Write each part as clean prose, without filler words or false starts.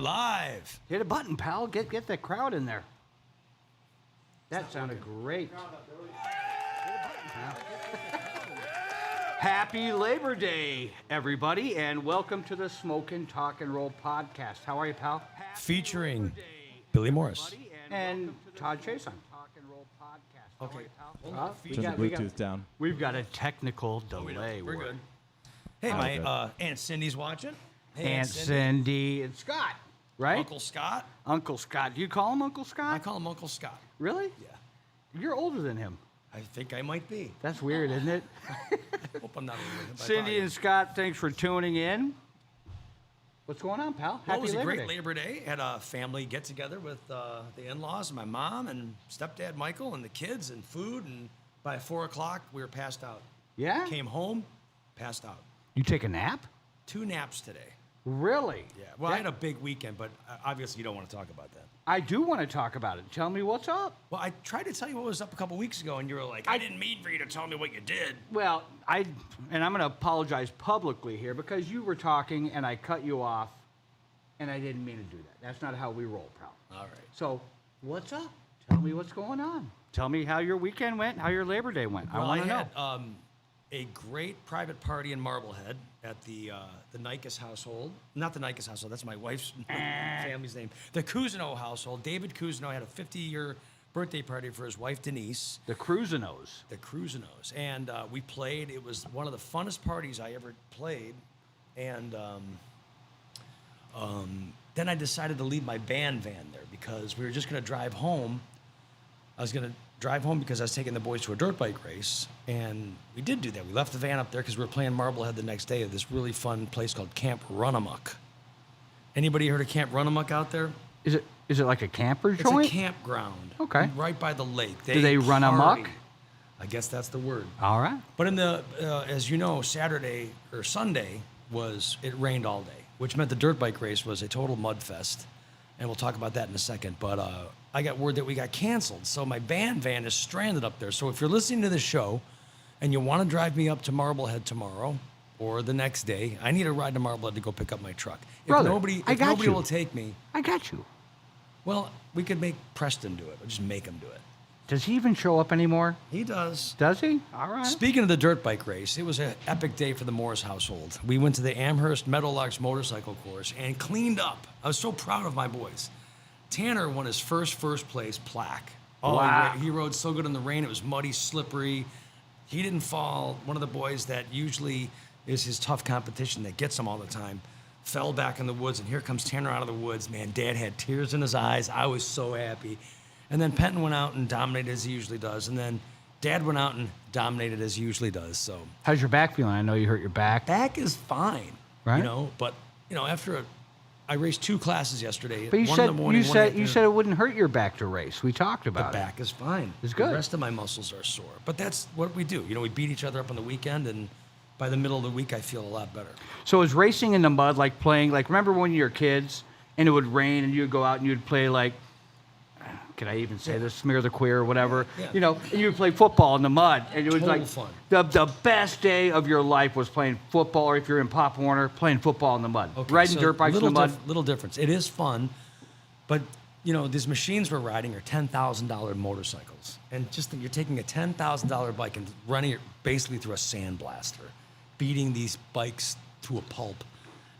live. Hit a button, pal. Get that crowd in there. That sounded great. Happy Labor Day, everybody, and welcome to the Smokin' Talk and Roll podcast. How are you, pal? Featuring Billy Morris. And Todd Chason. Okay. Turn the Bluetooth down. We've got a technical delay. We're good. Hey, my Aunt Cindy's watching. Hey, Aunt Cindy and Scott, right? Uncle Scott. Uncle Scott. Do you call him Uncle Scott? I call him Uncle Scott. Really? Yeah. You're older than him. I think I might be. That's weird, isn't it? I hope I'm not older than him. Cindy and Scott, thanks for tuning in. What's going on, pal? Well, it was a great Labor Day. Had a family get-together with the in-laws and my mom and stepdad Michael and the kids and food. And by 4 o'clock, we were passed out. Yeah? Came home, passed out. You take a nap? 2 naps today. Really? Yeah. Well, I had a big weekend, but obviously you don't want to talk about that. I do want to talk about it. Tell me what's up. Well, I tried to tell you what was up a couple weeks ago, and you were like, I didn't mean for you to tell me what you did. Well, and I'm going to apologize publicly here because you were talking and I cut you off, and I didn't mean to do that. That's not how we roll, pal. All right. So, what's up? Tell me what's going on. Tell me how your weekend went, how your Labor Day went. Well, I want to know. had a great private party in Marblehead at the Nikes household. Not the Nikes household. That's my wife's family's name. The Cousineau household. David Cousineau had a 50-year birthday party for his wife, Denise. The Cousineaus. The Cousineaus. And we played. It was one of the funnest parties I ever played. And then I decided to leave my van there because we were just going to drive home. I was going to drive home because I was taking the boys to a dirt bike race, and we did do that. We left the van up there because we were playing Marblehead the next day at this really fun place called Camp Runamuck. Anybody heard of Camp Runamuck out there? Is it like a camper joint? It's a campground. Okay. Right by the lake. Do they run amok? I guess that's the word. All right. But in the, as you know, Saturday or Sunday it rained all day, which meant the dirt bike race was a total mud fest. And we'll talk about that in a second. But I got word that we got canceled. So my van is stranded up there. So if you're listening to the show and you want to drive me up to Marblehead tomorrow or the next day, I need a ride to Marblehead to go pick up my truck. Brother, If nobody will take me. I got you. Well, we could make Preston do it. Or just make him do it. Does he even show up anymore? He does. Does he? All right. Speaking of the dirt bike race, it was an epic day for the Morris household. We went to the Amherst Meadowlarks motorcycle course and cleaned up. I was so proud of my boys. Tanner won his first place plaque. Oh, wow. He rode so good in the rain. It was muddy, slippery. He didn't fall. One of the boys that usually is his tough competition that gets him all the time fell back in the woods, and here comes Tanner out of the woods. Man, Dad had tears in his eyes. I was so happy. And then Penton went out and dominated as he usually does. And then Dad went out and dominated as he usually does. So how's your back feeling? I know you hurt your back. Back is fine. Right. But after I raced 2 classes yesterday. But you one said in the morning, you said it wouldn't hurt your back to race. We talked about the back is fine. It's good. The rest of my muscles are sore. But that's what we do. We beat each other up on the weekend, and by the middle of the week, I feel a lot better. So is racing in the mud like playing, like remember when you were kids and it would rain and you'd go out and you'd play like, can I even say this, smear the queer or whatever? Yeah. And you would play football in the mud. And it was Total like fun. The best day of your life was playing football, or if you're in Pop Warner, playing football in the mud. Okay, Riding so dirt bikes in the mud. Little difference. It is fun, but these machines we're riding are $10,000 motorcycles. And just think you're taking a $10,000 bike and running it basically through a sandblaster, beating these bikes to a pulp.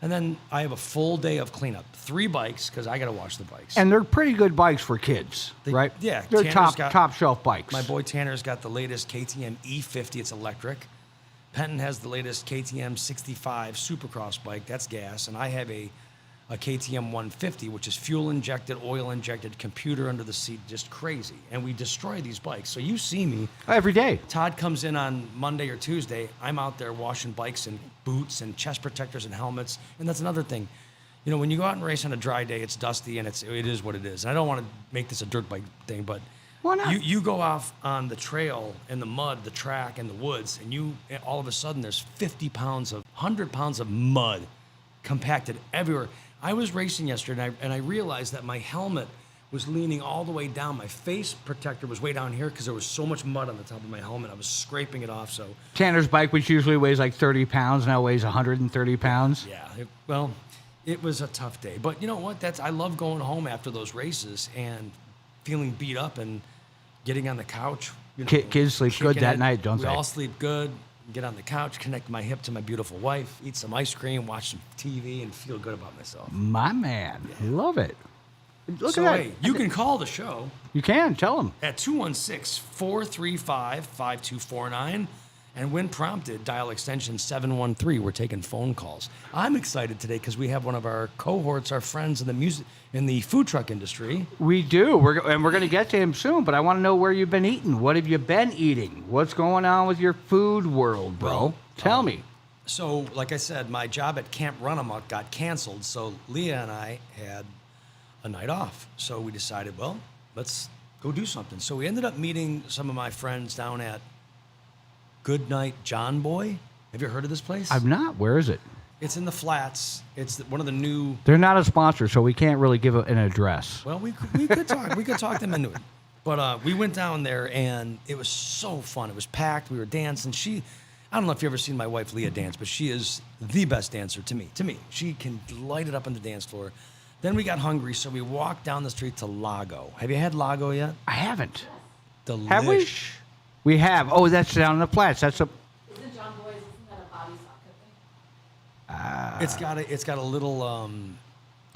And then I have a full day of cleanup. 3 bikes, because I got to wash the bikes. And they're pretty good bikes for kids, right? Yeah. They're Tanner's top shelf bikes. My boy Tanner's got the latest KTM E50. It's electric. Penton has the latest KTM 65 Supercross bike. That's gas. And I have a KTM 150, which is fuel-injected, oil-injected, computer under the seat, just crazy. And we destroy these bikes. So you see me. Every day. Todd comes in on Monday or Tuesday. I'm out there washing bikes and boots and chest protectors and helmets. And that's another thing. When you go out and race on a dry day, it's dusty and it is what it is. And I don't want to make this a dirt bike thing, but why not? You go off on the trail in the mud, the track, and the woods, and all of a sudden there's 100 pounds of mud compacted everywhere. I was racing yesterday, and I realized that my helmet was leaning all the way down. My face protector was way down here because there was so much mud on the top of my helmet. I was scraping it off. So Tanner's bike, which usually weighs like 30 pounds, now weighs 130 pounds. Yeah. It was a tough day, but you know what? I love going home after those races and feeling beat up and getting on the couch. You know, Kids sleep good kicking that it. night, don't we they? all sleep good. Get on the couch, connect my hip to my beautiful wife, eat some ice cream, watch some TV, and feel good about myself. My man. Love it. Look So at that. hey, you can call the show You can. Tell them. at 216-435-5249. And when prompted, dial extension 713. We're taking phone calls. I'm excited today because we have one of our cohorts, our friends in the food truck industry. We do. We're going to get to him soon, but I want to know where you've been eating. What have you been eating? What's going on with your food world, bro? Well, Tell me. So, like I said, my job at Camp Runamuck got canceled, so Leah and I had a night off. So we decided, well, let's go do something. So we ended up meeting some of my friends down at Good Night John Boy. Have you heard of this place? I'm not. Where is it? It's in the Flats. It's one of the new. They're not a sponsor, so we can't really give an address. Well, we could talk. We could talk them into it. But we went down there, and it was so fun. It was packed. We were dancing. I don't know if you've ever seen my wife Leah dance, but she is the best dancer to me. She can light it up on the dance floor. Then we got hungry, so we walked down the street to Lago. Have you had Lago yet? I haven't. Delish. Have we? We have. Oh, that's down in the Flats. That's a. Isn't John Boy's, isn't that a body soccer thing? It's got a little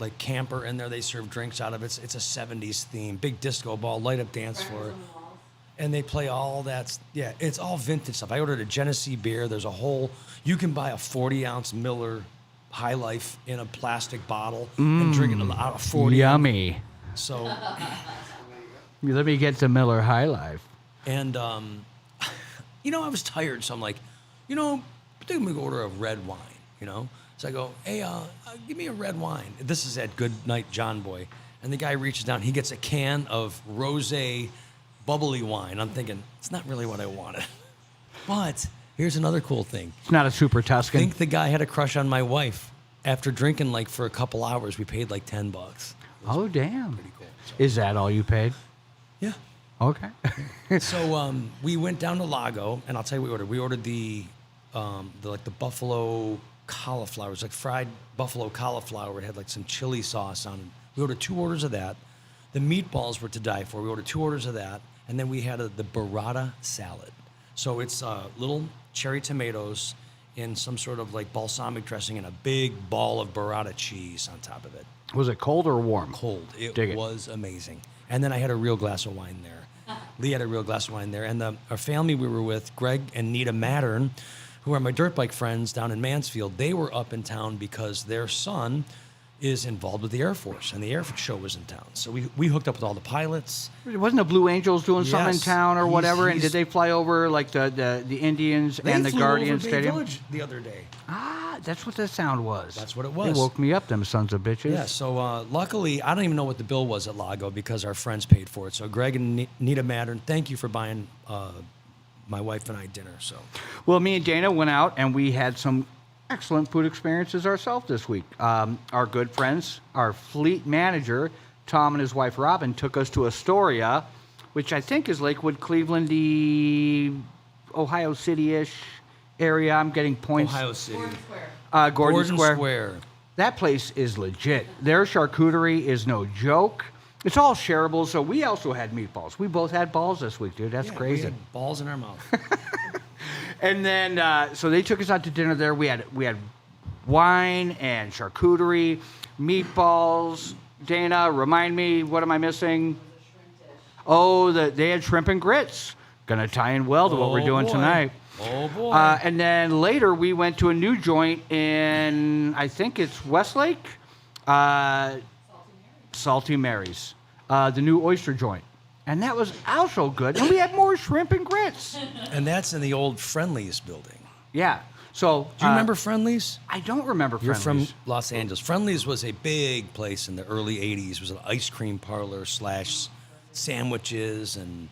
like camper in there. They serve drinks out of it. It's a 70s theme. Big disco ball, light up dance floor. Burners on the walls. And they play all that. Yeah, it's all vintage stuff. I ordered a Genesee beer. There's a whole. You can buy a 40-ounce Miller High Life in a plastic bottle and drink it out of 40. Yummy. So, Let me get the Miller High Life. and I was tired, so I'm like, I think I'm gonna go order a red wine. So I go, hey, give me a red wine. This is at Good Night John Boy, and the guy reaches down. He gets a can of rosé bubbly wine. I'm thinking it's not really what I wanted, but here's another cool thing. It's not a Super I Tuscan. think the guy had a crush on my wife. After drinking for a couple hours, we paid like $10. Oh, damn. Pretty cool. So, Is that all you paid? yeah. Okay. So we went down to Lago, and I'll tell you what we ordered. We ordered the buffalo cauliflower. It was like fried buffalo cauliflower. It had like some chili sauce on it. We ordered 2 orders of that. The meatballs were to die for. We ordered 2 orders of that, and then we had the burrata salad. So it's little cherry tomatoes in some sort of like balsamic dressing and a big ball of burrata cheese on top of it. Was it cold or warm? Cold. It Dig it. was amazing. And then I had a real glass of wine there. Lee had a real glass of wine there. And our family we were with, Greg and Nita Mattern, who are my dirt bike friends down in Mansfield, they were up in town because their son is involved with the Air Force, and the Air Force show was in town. So we hooked up with all the pilots. Wasn't the Blue Angels doing something in Yes. town or He's- whatever? And he's- did they fly over like the Indians They and the flew Guardian over Bay Stadium? Village the other day. Ah, that's what that sound was. That's what it They was. woke me up, them sons of bitches. Yeah, so luckily, I don't even know what the bill was at Lago because our friends paid for it. So Greg and Nita Mattern, thank you for buying my wife and I dinner. So Well, me and Dana went out and we had some excellent food experiences ourselves this week. Our good friends, our fleet manager, Tom, and his wife Robin took us to Astoria, which I think is Lakewood, Cleveland, Ohio City-ish area. I'm getting points. Ohio City, Gordon Square. Gordon Square. That place is legit. Their charcuterie is no joke. It's all shareable. So we also had meatballs. We both had balls this week, dude. That's Yeah, crazy. We had balls in our mouth. And then, so they took us out to dinner there. We had wine and charcuterie, meatballs. Dana, remind me, what am I missing? Oh, they had shrimp and grits. Gonna tie in well to what we're doing boy. tonight. Oh boy! And then later we went to a new joint in, I think it's Westlake, Salty Mary's, the new oyster joint. And that was also good. And we had more shrimp and grits. And that's in the old Friendlies building. Yeah. So Do you remember Friendlies? I don't remember You're Friendly's. from Los Angeles. Friendlies was a big place in the early '80s. It was an ice cream parlor / sandwiches and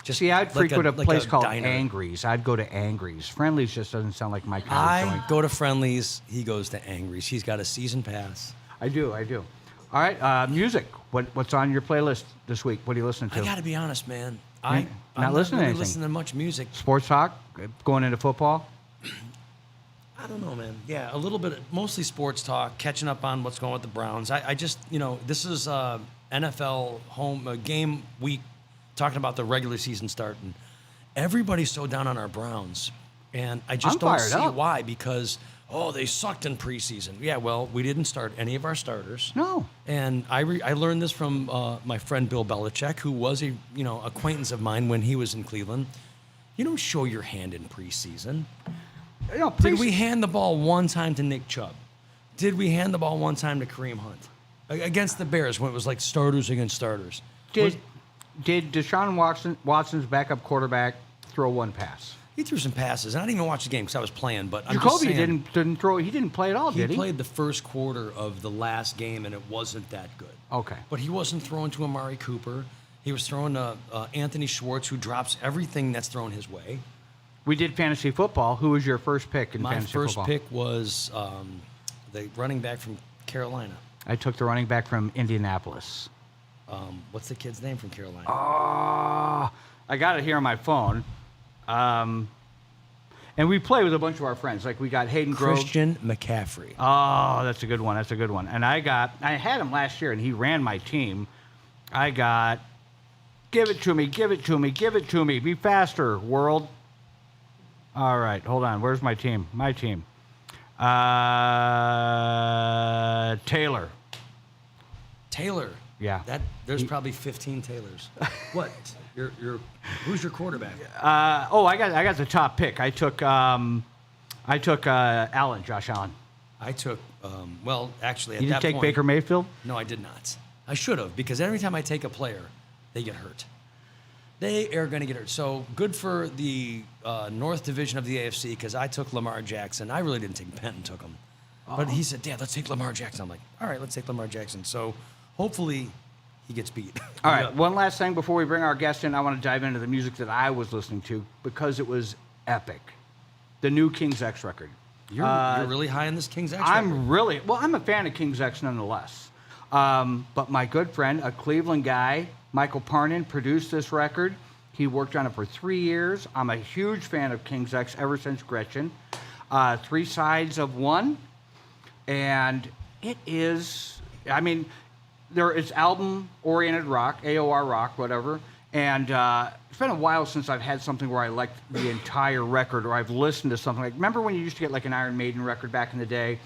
just. See, I'd frequent a like place called diner. Angry's. I'd go to Angry's. Friendly's just doesn't sound like my kind of I joint. go to Friendlies. He goes to Angry's. He's got a season pass. I do. All right, music. What's on your playlist this week? What are you listening to? I got to be honest, man. Not I'm listening to really anything. listening to much music. Sports talk? Going into football? I don't know, man. Yeah, a little bit, mostly sports talk, catching up on what's going on with the Browns. I just, this is NFL home game week, talking about the regular season starting. Everybody's so down on our Browns, and I just don't see why. Because they sucked in preseason. Yeah, well, we didn't start any of our starters. No. And I learned this from my friend Bill Belichick, who was a acquaintance of mine when he was in Cleveland. You don't show your hand in preseason. Did we hand the ball one time to Nick Chubb? Did we hand the ball one time to Kareem Hunt? Against the Bears when it was like starters against starters. Did Deshaun Watson's backup quarterback throw one pass? He threw some passes. I didn't even watch the game because I was playing. But Jacoby didn't throw. He didn't play at all, did he? He played the first quarter of the last game, and it wasn't that good. Okay. But he wasn't throwing to Amari Cooper. He was throwing to Anthony Schwartz, who drops everything that's thrown his way. We did fantasy football. Who was your first pick in fantasy football? My first pick was the running back from Carolina. I took the running back from Indianapolis. What's the kid's name from Carolina? I got it here on my phone. And we play with a bunch of our friends. Like we got Hayden Grove. Christian McCaffrey. Oh, that's a good one. That's a good one. And I had him last year, and he ran my team. I got, give it to me, give it to me, give it to me. Be faster, world. All right, hold on. Where's my team? My team. Taylor. Taylor. Yeah. There's probably 15 Taylors. What? Who's your quarterback? I got the top pick. I took Josh Allen. I took actually at You that didn't take point, Baker Mayfield? No, I did not. I should have, because every time I take a player, they get hurt. They are going to get hurt. So good for the North Division of the AFC, because I took Lamar Jackson. I really didn't take Penton, took him. But he said, Dad, let's take Lamar Jackson. I'm like, all right, let's take Lamar Jackson. So hopefully he gets beat. All right, one last thing before we bring our guest in. I want to dive into the music that I was listening to because it was epic. The new King's X record. You're really high on this King's X record. I'm a fan of King's X nonetheless. But my good friend, a Cleveland guy, Michael Parnan, produced this record. He worked on it for 3 years. I'm a huge fan of King's X ever since Gretchen. 3 Sides of One. And it is, it's album-oriented rock, AOR rock, whatever. And it's been a while since I've had something where I liked the entire record, or I've listened to something. Like, remember when you used to get like an Iron Maiden record back in the day?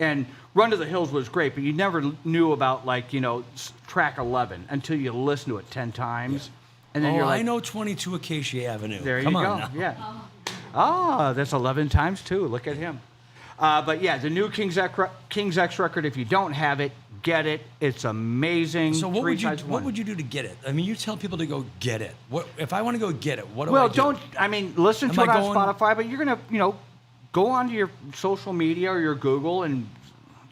And Run to the Hills was great, but you never knew about track 11 until you listened to it 10 times. Yeah. And then you're like, I know 22 Acacia Avenue. There Come you on go. now. Yeah. Oh, that's 11 times too. Look at him. But yeah, the new King's X record. If you don't have it, get it. It's amazing. So what would you do to get it? I mean, you tell people to go get it. What if I want to go get it? What do I do? Listen to it on Spotify, but you're gonna go onto your social media or your Google and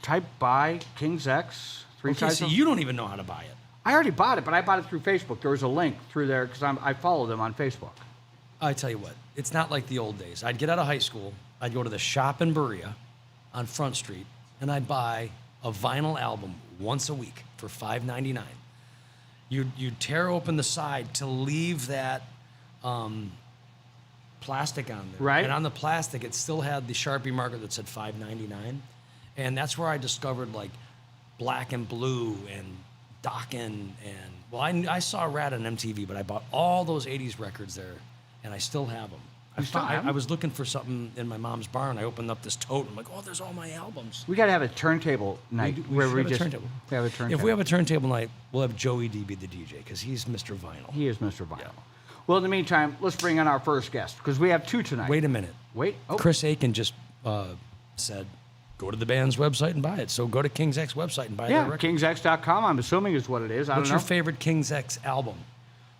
type buy King's X. You don't even know how to buy it. I already bought it, but I bought it through Facebook. There was a link through there because I follow them on Facebook. I tell you what, it's not like the old days. I'd get out of high school, I'd go to the shop in Berea on Front Street, and I'd buy a vinyl album once a week for $5.99. You'd tear open the side to leave that plastic on there. Right. And on the plastic, it still had the Sharpie marker that said $5.99. And that's where I discovered like Black and Blue and Dokken I saw Rat on MTV, but I bought all those 80s records there, and I still have them. I was looking for something in my mom's barn. I opened up this tote. I'm like, there's all my albums. We got to have a turntable night we have a turntable. If we have a turntable night, we'll have Joey D be the DJ because he's Mr. Vinyl. He is Mr. Vinyl. Yeah. Well, in the meantime, let's bring in our first guest because we have 2 tonight. Wait a minute. Wait. Oh. Chris Aiken just said, go to the band's website and buy it. So go to King's X website and buy their record. KingsX.com, I'm assuming is what it is. What's your favorite King's X album?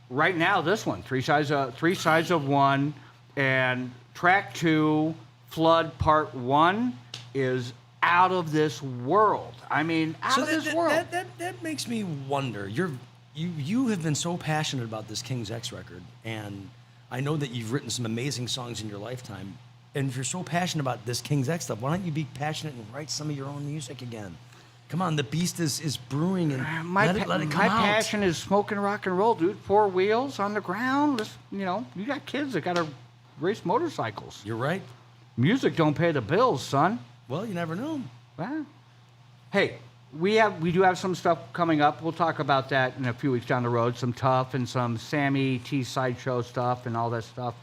Right now, this one, Three Sides of One, and track 2, Flood Part 1, is out of this world. I mean, out of this world. That makes me wonder. You have been so passionate about this King's X record, and I know that you've written some amazing songs in your lifetime. And if you're so passionate about this King's X stuff, why don't you be passionate and write some of your own music again? Come on, the beast is brewing, and let it come out. My passion is smoking rock and roll, dude. 4 wheels on the ground. You got kids that got to race motorcycles. You're right. Music don't pay the bills, son. Well, you never know. Well, hey, we do have some stuff coming up. We'll talk about that in a few weeks down the road. Some Tough and some Sammy T Sideshow stuff and all that stuff.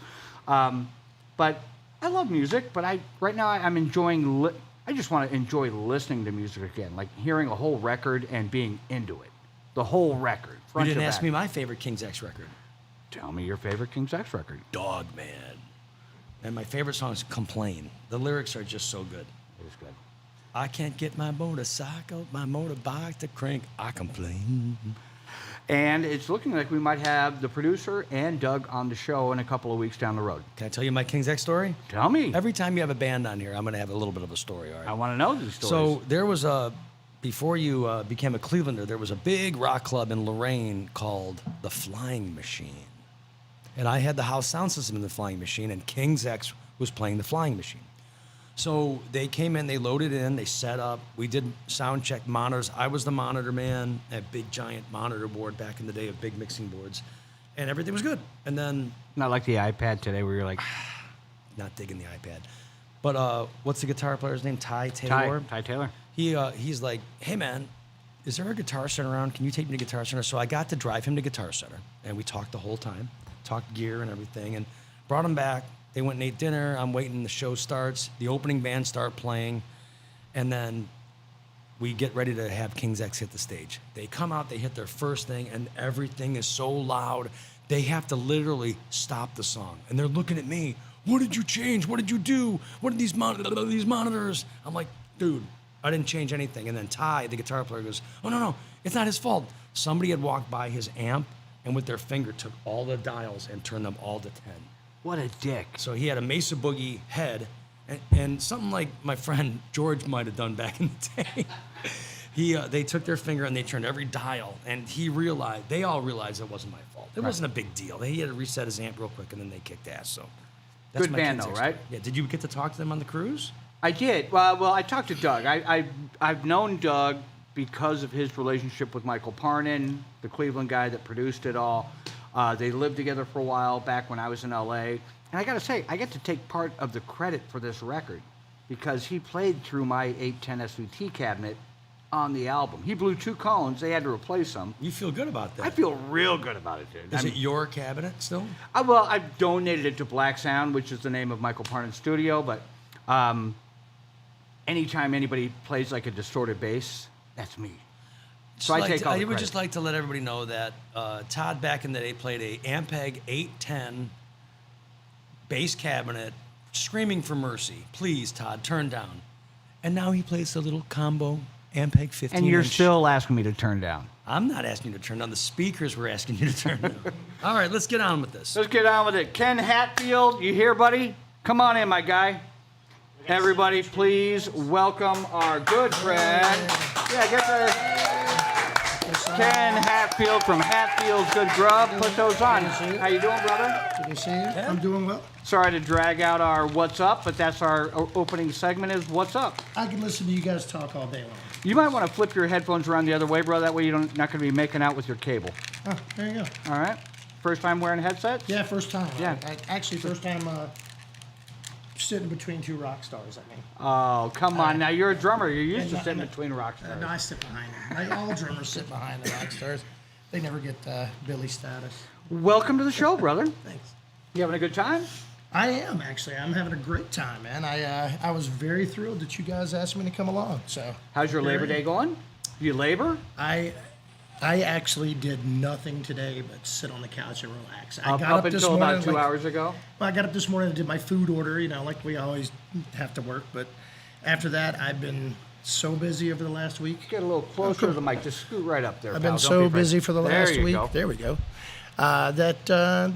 But I love music. But right now I'm enjoying. I just want to enjoy listening to music again, like hearing a whole record and being into it. The whole record. You didn't ask me my favorite King's X record. Tell me your favorite King's X record. Dog Man. And my favorite song is Complain. The lyrics are just so good. It is good. I can't get my motorcycle, my motorbike to crank. I complain. And it's looking like we might have the producer and Doug on the show in a couple of weeks down the road. Can I tell you my King's X story? Tell me. Every time you have a band on here, I'm going to have a little bit of a story, all right? I want to know these stories. So there was before you became a Clevelander, there was a big rock club in Lorraine called the Flying Machine. And I had the house sound system in the Flying Machine, and King's X was playing the Flying Machine. So they came in, they loaded in, they set up. We did sound check monitors. I was the monitor man, a big giant monitor board back in the day of big mixing boards. And everything was good. And then... Not like the iPad today where you're like... Not digging the iPad. But what's the guitar player's name? Ty Taylor? Ty Taylor. He's like, hey, man, is there a Guitar Center around? Can you take me to Guitar Center? So I got to drive him to Guitar Center, and we talked the whole time, talked gear and everything, and brought him back. They went and ate dinner. I'm waiting. The show starts. The opening band start playing, and then we get ready to have King's X hit the stage. They come out. They hit their first thing, and everything is so loud. They have to literally stop the song, and they're looking at me. What did you change? What did you do? What are these monitors? I'm like, dude, I didn't change anything. And then Ty, the guitar player, goes, oh, no, it's not his fault. Somebody had walked by his amp and with their finger took all the dials and turned them all to 10. What a dick. So he had a Mesa Boogie head and something like my friend George might have done back in the day. They took their finger and they turned every dial, and they all realized it wasn't my fault. It wasn't a big deal. He had to reset his amp real quick, and then they kicked ass. So that's Good my band, King's though, X right? story. Yeah. Did you get to talk to them on the cruise? I did. Well, I talked to Doug. I've known Doug because of his relationship with Michael Parnan, the Cleveland guy that produced it all. They lived together for a while back when I was in L.A. And I got to say, I get to take part of the credit for this record because he played through my 810 SVT cabinet on the album. He blew 2 cones. They had to replace them. You feel good about that? I feel real good about it, dude. Is it your cabinet still? Well, I've donated it to Black Sound, which is the name of Michael Parnan's studio, but anytime anybody plays like a distorted bass, that's me. So I take all the I would credit. just like to let everybody know that Todd back in the day played a Ampeg 810 bass cabinet, screaming for mercy. Please, Todd, turn down. And now he plays the little combo Ampeg 15. And you're still asking me to turn down. I'm not asking you to turn down. The speakers were asking you to turn down. All right, let's get on with this. Let's get on with it. Ken Hatfield, you here, buddy? Come on in, my guy. Everybody, please welcome our good friend. Yeah, get the... Ken Hatfield from Hatfield's Good Grub. Put those on. How you doing, brother? Good to see you. I'm doing well. Sorry to drag out our What's Up, but that's our opening segment is What's Up. I can listen to you guys talk all day long. You might want to flip your headphones around the other way, bro. That way you're not going to be making out with your cable. Oh, there you go. All right? First time wearing headsets? Yeah, first time. Yeah. Actually, first time sitting between 2 rock stars, I mean. Oh, come on. Now, you're a drummer. You're used to no, sitting no. between rock stars. No, I sit behind them. All drummers sit behind the rock stars. They never get Billy status. Welcome to the show, brother. Thanks. You having a good time? I am, actually. I'm having a great time, man. I was very thrilled that you guys asked me to come along. So How's your Labor Day going? You labor? I actually did nothing today but sit on the couch and relax. I got up up this until morning, about 2 hours ago? Well, I got up this morning and did my food order, like we always have to work. But after that, I've been so busy over the last week. Get a little closer to the mic. Just scoot right up there, I've pal. been Don't so be afraid. busy for the last week. Go. There we go. That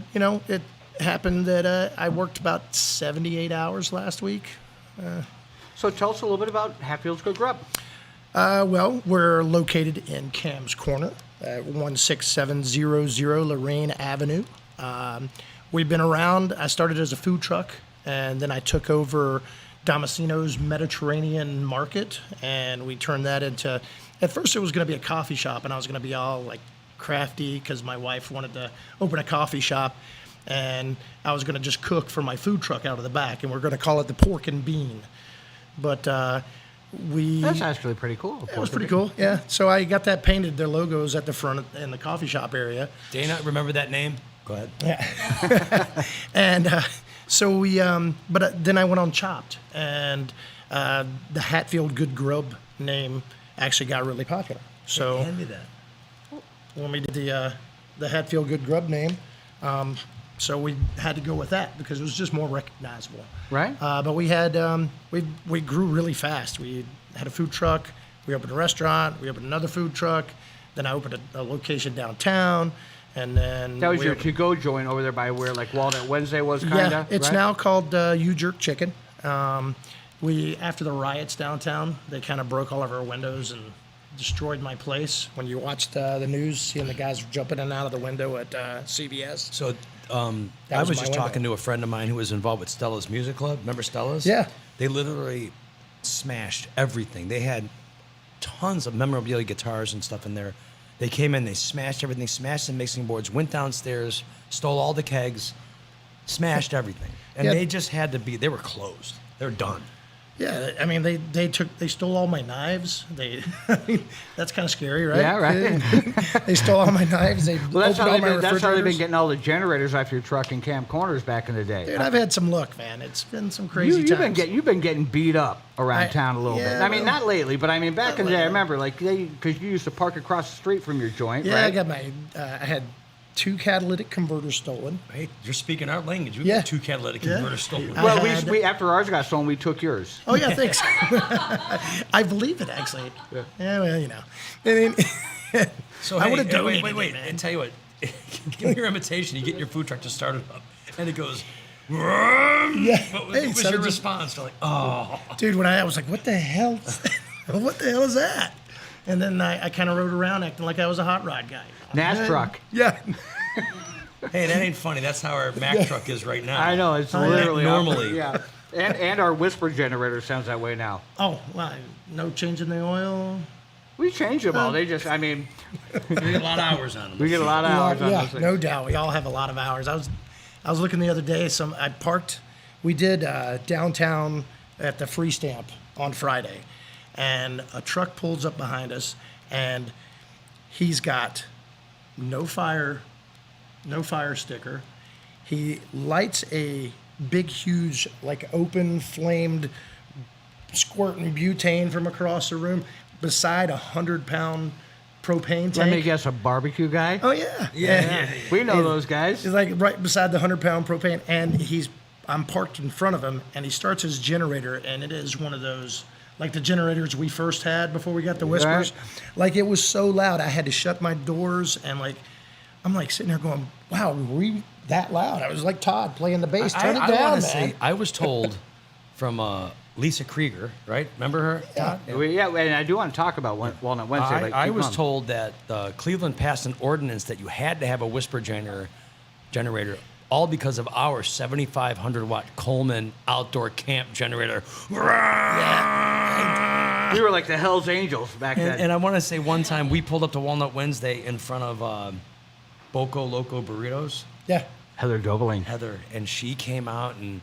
it happened that I worked about 78 hours last week. So tell us a little bit about Hatfield's Good Grub. Well, we're located in Cam's Corner, 16700 Lorraine Avenue. We've been around. I started as a food truck, and then I took over Damasino's Mediterranean Market, and we turned that into, at first it was going to be a coffee shop, and I was going to be all like crafty because my wife wanted to open a coffee shop. and I was going to just cook for my food truck out of the back, and we're going to call it the Pork and Bean. But That's actually pretty cool. it was pretty cool, yeah. So I got that painted, their logos at the front in the coffee shop area. Dana, remember that name? Go ahead. And so we, then I went on Chopped, and the Hatfield Good Grub name actually got really popular. So Hand me that. when we did the Hatfield Good Grub name, so we had to go with that because it was just more recognizable. Right. But we had we grew really fast. We had a food truck. We opened a restaurant. We opened another food truck. Then I opened a location downtown, and then That was we your opened- to-go joint over there by where like Walnut Wednesday was, kind of. Yeah, it's now called You Jerk Chicken. We after the riots downtown, they kind of broke all of our windows and destroyed my place. When you watched the news, seeing the guys jumping in and out of the window at CVS. So That I was was my just window. talking to a friend of mine who was involved with Stella's Music Club. Remember Stella's? Yeah. They literally smashed everything. They had tons of memorabilia, guitars and stuff in there. They came in, they smashed everything, smashed the mixing boards, went downstairs, stole all the kegs, smashed everything. And Yeah. they just had to be, they were closed. They're done. Yeah, I mean they stole all my knives. That's kind of scary, right? Yeah, right. They stole all my knives. They Well, that's opened all how, my that's how they've been refrigerators. getting all the generators off your truck in Camp Corners back in the day. Dude, I've had some luck, man. It's been some crazy You've times. been getting beat up around I- town a little bit. yeah, I mean, well, not lately, but I mean back not in the day. I lately. remember like because you used to park across the street from your joint, Yeah, right? I got my. I had 2 catalytic converters stolen. Hey, you're speaking our language. We Yeah. got 2 catalytic Yeah. converters stolen. Well, had- we after ours got stolen, we took yours. Oh yeah, thanks. I believe it actually. Yeah, well, you know. I mean, So I hey, would've hey, donated wait. it, man. I tell you what, give me your imitation. You get your food truck to start it up, and it goes. Yeah. What was, Hey, what was so your just- response? They're like, oh. dude, when I was like, what the hell? What the hell is that? And then I kind of rode around acting like I was a hot rod guy. NAS truck. Yeah. Hey, that ain't funny. That's how our Mack truck is right now. I know it's yeah. literally Normally. Yeah, and our whisper generator sounds that way now. Oh, well, no change in the oil. We changed them all. They just, I mean, We get a lot of hours on them. we get a lot of hours on yeah, those things. no doubt. We all have a lot of hours. I was looking the other day. I parked. We did downtown at the Free Stamp on Friday, and a truck pulls up behind us, and he's got no fire sticker. He lights a big, huge, like open flamed, squirting butane from across the room beside a 100-pound propane tank. Let me guess, a barbecue guy? Oh yeah, Yeah. We know those guys. He's like right beside the 100-pound propane, and I'm parked in front of him, and he starts his generator, and it is one of those, like the generators we first had before we got the Whispers. Like it was so loud, I had to shut my doors, and like, I'm like sitting there going, wow, were we that loud? I was like Todd playing the bass. Turn it I down, wanna man. say, I was told from Lisa Krieger, right? Remember her? Yeah. Yeah, and I do want to talk about Walnut Wednesday. but I keep was on. told that Cleveland passed an ordinance that you had to have a whisper generator, all because of our 7,500 watt Coleman outdoor camp generator. We were like the Hell's Angels back then. And I want to say one time we pulled up to Walnut Wednesday in front of Boco Loco Burritos, Yeah. Heather Dobeling. Heather, and she came out and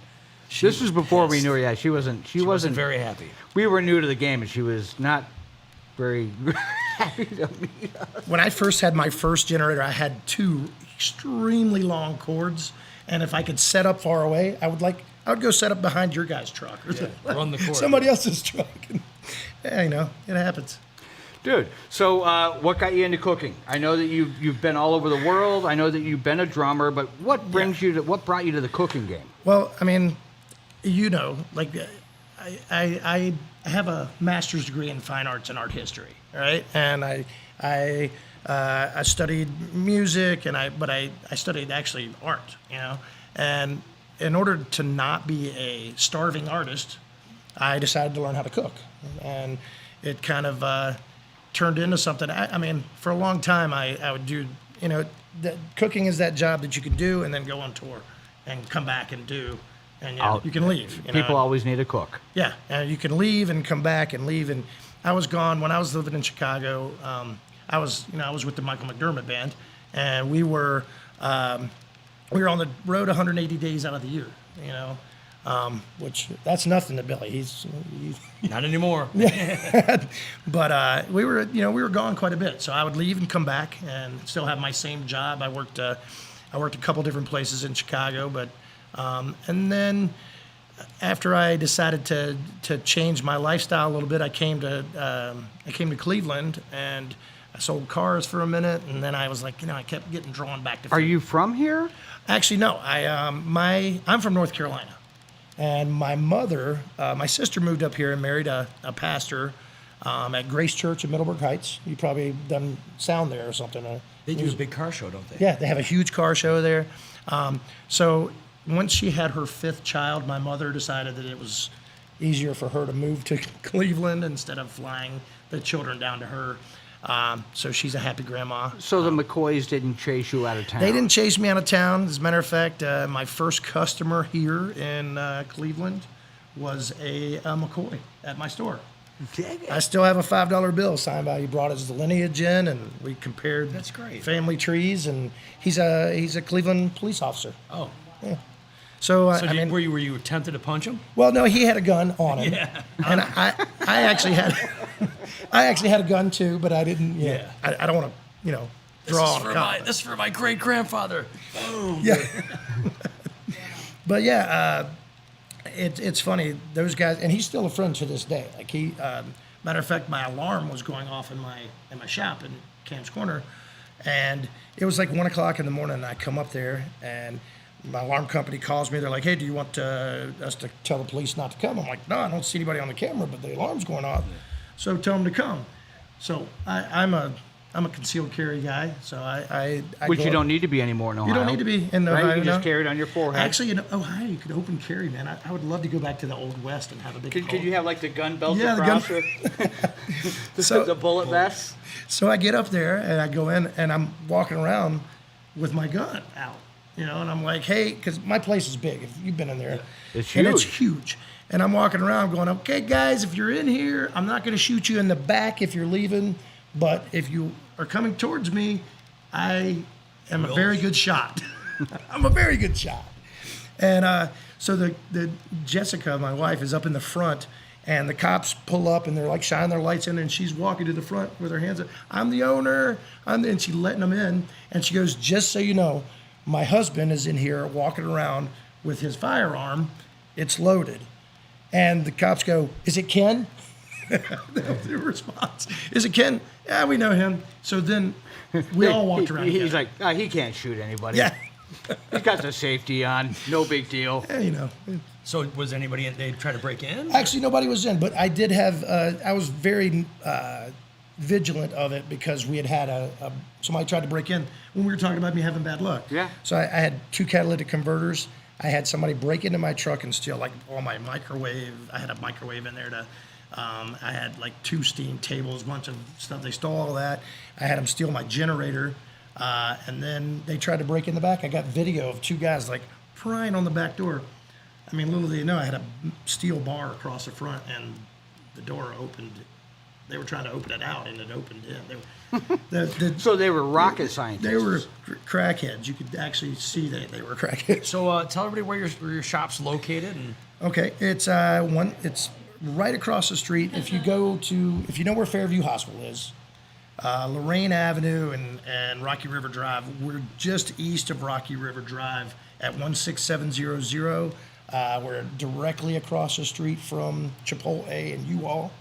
This was before we knew her. Yeah, she wasn't. She wasn't very happy. We were new to the game, and she was not very happy to meet us. When I first had my first generator, I had 2 extremely long cords, and if I could set up far away, I would go set up behind your guy's truck or run the cord. somebody else's truck. Yeah, you know, it happens. Dude, so what got you into cooking? I know that you've been all over the world. I know that you've been a drummer, but what brought you to the cooking game? Well, I mean, you know, like I have a master's degree in fine arts and art history, right? And I studied music, but I studied actually art, you know. And in order to not be a starving artist, I decided to learn how to cook, and it kind of turned into something. I mean, for a long time, I would do, you know, cooking is that job that you can do and then go on tour and come back and do. And you, know, you can leave. You People know? always need a cook. Yeah, and you can leave and come back and leave. And I was gone when I was living in Chicago. I was with the Michael McDermott band, and we were we were on the road 180 days out of the year, you know, which that's nothing to Billy. He's Not anymore. but we were gone quite a bit. So I would leave and come back and still have my same job. I worked a couple different places in Chicago, but and then after I decided to change my lifestyle a little bit, I came to Cleveland and I sold cars for a minute, and then I was like, I kept getting drawn back to food. Are you from here? Actually, no. I'm from North Carolina, and my mother, my sister moved up here and married a pastor at Grace Church in Middleburg Heights. You probably done sound there or something. They do a big car show, don't they? Yeah, they have a huge car show there. So once she had her 5th child, my mother decided that it was easier for her to move to Cleveland instead of flying the children down to her. So she's a happy grandma. So the McCoys didn't chase you out of town? They didn't chase me out of town. As a matter of fact, my first customer here in Cleveland was a McCoy at my store. I still have a $5 bill signed by. He brought his lineage in, and we compared. That's great. Family trees, and he's a Cleveland police officer. Oh. Yeah. So, Were you tempted to punch him? well, no, he had a gun on him, Yeah. and I actually had, I actually had a gun too, but I didn't. Yeah. I don't want to, draw on a cop. This is for my great grandfather. Yeah. But yeah, it's funny, those guys, and he's still a friend to this day. Like matter of fact, my alarm was going off in my shop in Cam's Corner, and it was like 1:00 in the morning. And I come up there, and my alarm company calls me. They're like, "Hey, do you want us to tell the police not to come?" I'm like, "No, I don't see anybody on the camera, but the alarm's going off, so tell them to come." So I'm a concealed carry guy, so I Which go you up- don't need to be anymore in Ohio. You don't need to be in Ohio. Right? You can just no. carry it on your forehead. Actually, in Ohio, you could open carry, man. I would love to go back to the Old West and have a big. Could you have like the gun belt Yeah, the across gun- the, So- the bullet vest? So I get up there and I go in and I'm walking around with my gun out, and I'm like, hey, because my place is big. If you've been in there, It's and it's huge. huge. And I'm walking around going, okay, guys, if you're in here, I'm not going to shoot you in the back if you're leaving, but if you are coming towards me, I am a very good shot. I'm a very good shot. And so the Jessica, my wife, is up in the front, and the cops pull up and they're like shining their lights in, and she's walking to the front with her hands up. I'm the owner. And she's letting them in, and she goes, just so you know, my husband is in here walking around with his firearm. It's loaded. And the cops go, is it Ken? Their response, is it Ken? Yeah, we know him. So then we all walked around. He's together. like, he can't shoot anybody. yeah, He's got the safety on. No big deal. yeah, So was anybody they try to break in? Actually, nobody was in, but I did have. I was very vigilant of it because we had somebody tried to break in when we were talking about me having bad luck. Yeah. So I had 2 catalytic converters. I had somebody break into my truck and steal like all my microwave. I had a microwave in there to. I had like 2 steam tables, a bunch of stuff. They stole all that. I had them steal my generator, and then they tried to break in the back. I got video of 2 guys like prying on the back door. I mean, little did they know, I had a steel bar across the front, and the door opened. They were trying to open it out, and it opened in. So they were rocket scientists. They were crackheads. You could actually see they were crackheads. So tell everybody where your shop's located. And Okay, it's it's right across the street. If you know where Fairview Hospital is, Lorraine Avenue and Rocky River Drive, we're just east of Rocky River Drive at 16700. We're directly across the street from Chipotle and U-Haul.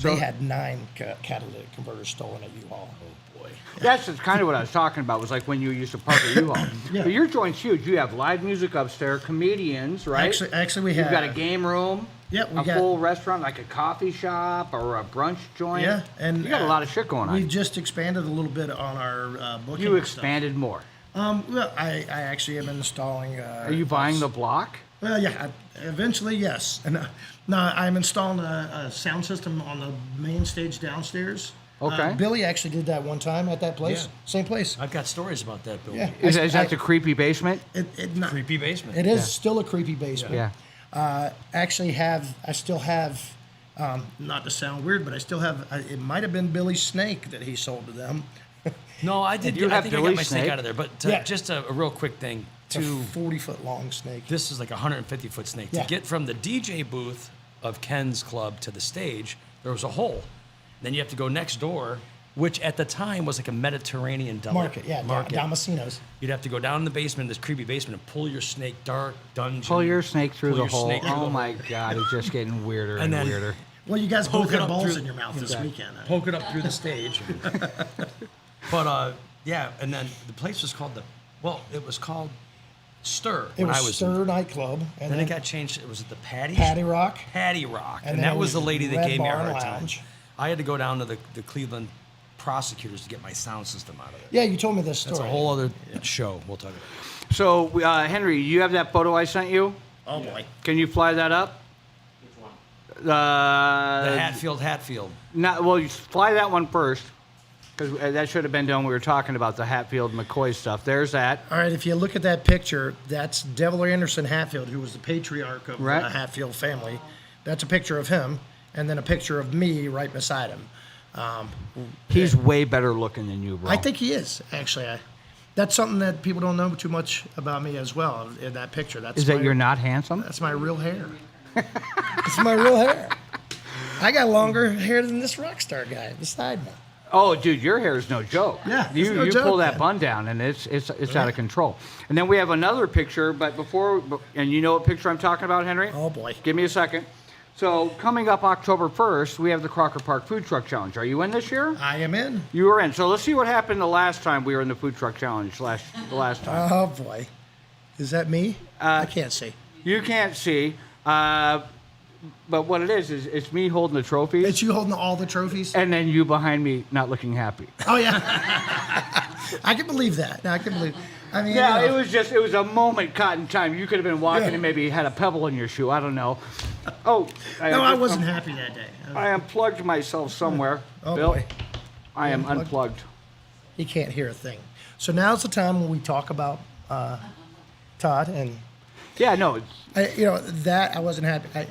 They had 9 catalytic converters stolen at U-Haul. Oh boy! That's kind of what I was talking about. Was like when you used to park at U-Haul. Yeah. But your joint's huge. You have live music upstairs, comedians, right? Actually, we have. You've got a game room. Yeah, we a got- full restaurant, like a coffee shop or a brunch joint. Yeah, and you got a lot of shit going on. We've just expanded a little bit on our booking. You and stuff. expanded more. Well, I actually am installing. Are you buying the block? Well, yeah. Eventually, yes. And no, I'm installing a sound system on the main stage downstairs. Okay. Billy actually did that one time at that place. Yeah. Same place. I've got stories about that building. Yeah. Is that the creepy basement? It not, Creepy basement. It is still a creepy basement. Yeah. I still have, not to sound weird, but I still have. It might have been Billy's snake that he sold to them. No, I did. You I have think I Billy got my snake snake? out of there. But Yeah. just a real quick thing. It's a 40-foot long snake. This is like a 150-foot snake. Yeah. To get from the DJ booth of Ken's club to the stage, there was a hole. Then you have to go next door, which at the time was like a Mediterranean Market, yeah, market. Damascenos. You'd have to go down in the basement, this creepy basement, and pull your snake, dark dungeon. Pull your snake through pull the your hole. snake through Oh the my God, it's just getting weirder and, And then- weirder. Well, you guys both Poke it had up balls through- in your mouth this weekend. Poke it up through the stage. But yeah, and then the place was called it was called Stir. It when was I was Stir nightclub, and Then it got changed. It was at the Patty Rock. Patty Rock, and then that it was the was lady that Red gave me a Barn hard time. Lounge. I had to go down to the Cleveland prosecutors to get my sound system out of it. Yeah, you told me this story. That's a whole other show. We'll talk about it. So, Henry, you have that photo I sent you? Oh boy. Can you fly that up? Which one? The Hatfield. Well, you fly that one first, because that should have been done when we were talking about the Hatfield McCoy stuff. There's that. All right, if you look at that picture, that's Devil Anderson Hatfield, who was the patriarch of Right. the Hatfield family. That's a picture of him, and then a picture of me right beside him. He's way better looking than you, bro. I think he is, actually. That's something that people don't know too much about me as well in that picture. That's Is that my- you're not handsome? That's my real hair. It's my real hair. I got longer hair than this rock star guy beside me. Oh, dude, your hair is no joke. Yeah, it's you no you joke, pull that man. bun down, and it's out of control. And then we have another picture, but and you know what picture I'm talking about, Henry? Oh boy. Give me a second. So coming up October 1st, we have the Crocker Park Food Truck Challenge. Are you in this year? I am in. You were in. So let's see what happened the last time we were in the Food Truck Challenge the last time. Oh boy. Is that me? I can't see. You can't see, but what it is it's me holding the trophies, It's you holding all the trophies? and then you behind me not looking happy. Oh yeah. I can believe that. I can believe. I mean, Yeah, you know, it was a moment caught in time. You could have been walking Yeah. and maybe had a pebble in your shoe. I don't know. Oh, no, I wasn't happy that day. I unplugged myself somewhere. Oh Bill, boy. I am Unplugged? unplugged. He can't hear a thing. So now's the time when we talk about Todd and Yeah, no, that I wasn't happy.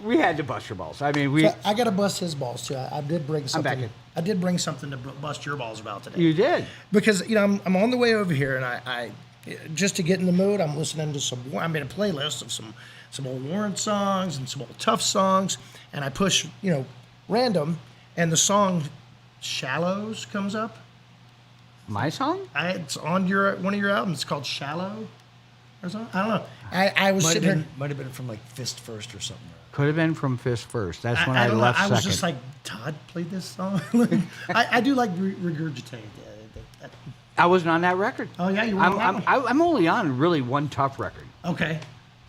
we had to bust your balls. I mean, I got to bust his balls too. I did bring something. back in. I did bring something to bust your balls about today. you did. Because I'm on the way over here, and I just to get in the mood, I'm listening to I made a playlist of some old Warren songs and some old Tough songs, and I push random, and the song "Shallows" comes up. My song? It's on one of your albums. It's called "Shallow" or something. I don't know. I was sitting here. Might have been from like Fist First or something. Could have been from Fist First. That's when I don't know. left I was second. just like, Todd played this song. I do like regurgitate. I wasn't on that record. Oh, yeah, you were on that one. I'm only on really one Tough record. Okay.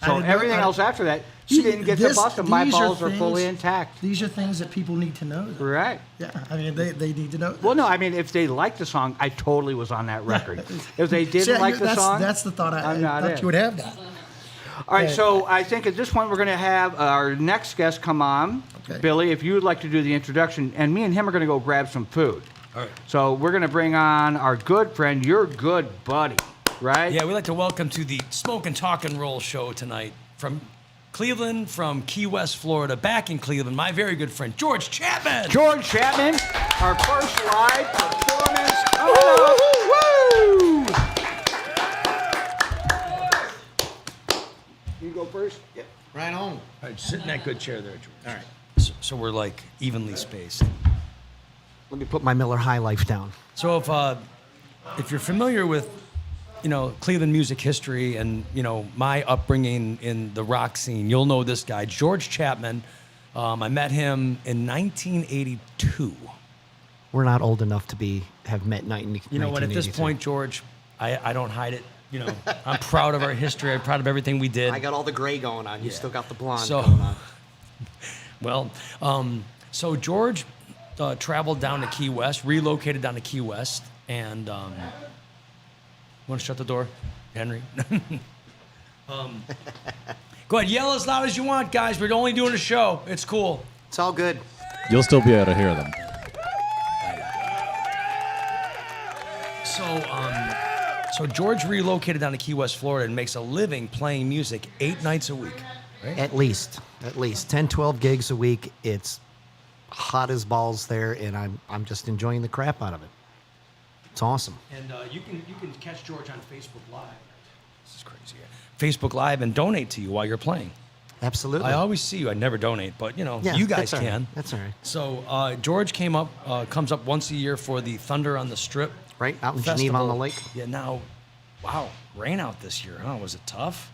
So everything else after that, you didn't get to bust them. My balls are fully intact. These are things that people need to know. though. Right. Yeah, I mean, they need to know. Well, no, I mean, if they liked the song, I totally was on that record. If they didn't See, like the song, that's the thought I I'm not thought in. you would have that. All right, so I think at this point we're going to have our next guest come on. Okay. Billy, if you would like to do the introduction, and me and him are going to go grab some food. All right. So we're going to bring on our good friend, your good buddy, right? Yeah, we'd like to welcome to the Smokin' Talk and Roll show tonight from Cleveland, from Key West, Florida, back in Cleveland, my very good friend, George Chapman. George Chapman, our first live performance. Woo! You go first? Yep. Right on. All right, sit in that good chair there, George. All right. So we're like evenly spaced. Let me put my Miller High Life down. So if you're familiar with, Cleveland music history and, my upbringing in the rock scene, you'll know this guy, George Chapman. I met him in 1982. We're not old enough to have met You know what? At this 1982. point, George, I don't hide it. I'm proud of our history. I'm proud of everything we did. I got all the gray going on. You still got the blonde So- going on. Well, so George traveled down to Key West, relocated down to Key West, and want to shut the door, Henry? Go ahead, yell as loud as you want, guys. We're only doing a show. It's cool. It's all good. You'll still be able to hear them. So George relocated down to Key West, Florida, and makes a living playing music 8 nights a week. Right? At least 10, 12 gigs a week. It's hot as balls there, and I'm just enjoying the crap out of it. It's awesome. And you can catch George on Facebook Live. This is crazy. Facebook Live and donate to you while you're playing. Absolutely. I always see you. I never donate, but you Yeah, you guys that's all right. can. That's all right. So George comes up once a year for the Thunder on the Strip. Right, out in Festival. Geneva on the lake. Yeah. Now, wow, rain out this year. Huh? Was it tough?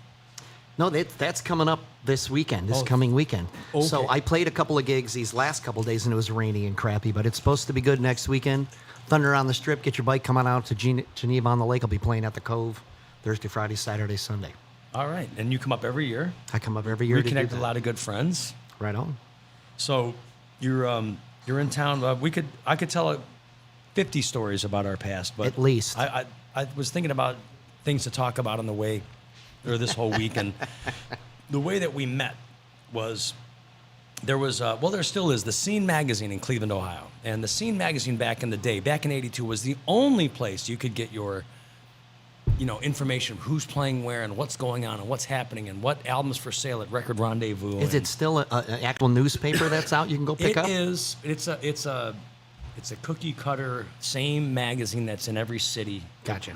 No, that's coming up this weekend, this Oh, coming weekend. So okay. I played a couple of gigs these last couple of days, and it was rainy and crappy, but it's supposed to be good next weekend. Thunder on the Strip. Get your bike coming out to Geneva on the lake. I'll be playing at the Cove Thursday, Friday, Saturday, Sunday. All right. And you come up every year. I come up every year to do Reconnect with that. a lot of good friends. Right on. So you're in town. I could tell 50 stories about our past, but At least. I was thinking about things to talk about on the way, or this whole week, and the way that we met was there still is the Scene magazine in Cleveland, Ohio, and the Scene magazine back in the day, back in '82, was the only place you could get your information of who's playing where and what's going on and what's happening and what albums for sale at Record Rendezvous. Is it still an actual newspaper that's out you can go pick up? It is. It's a cookie cutter same magazine that's in every city. Gotcha.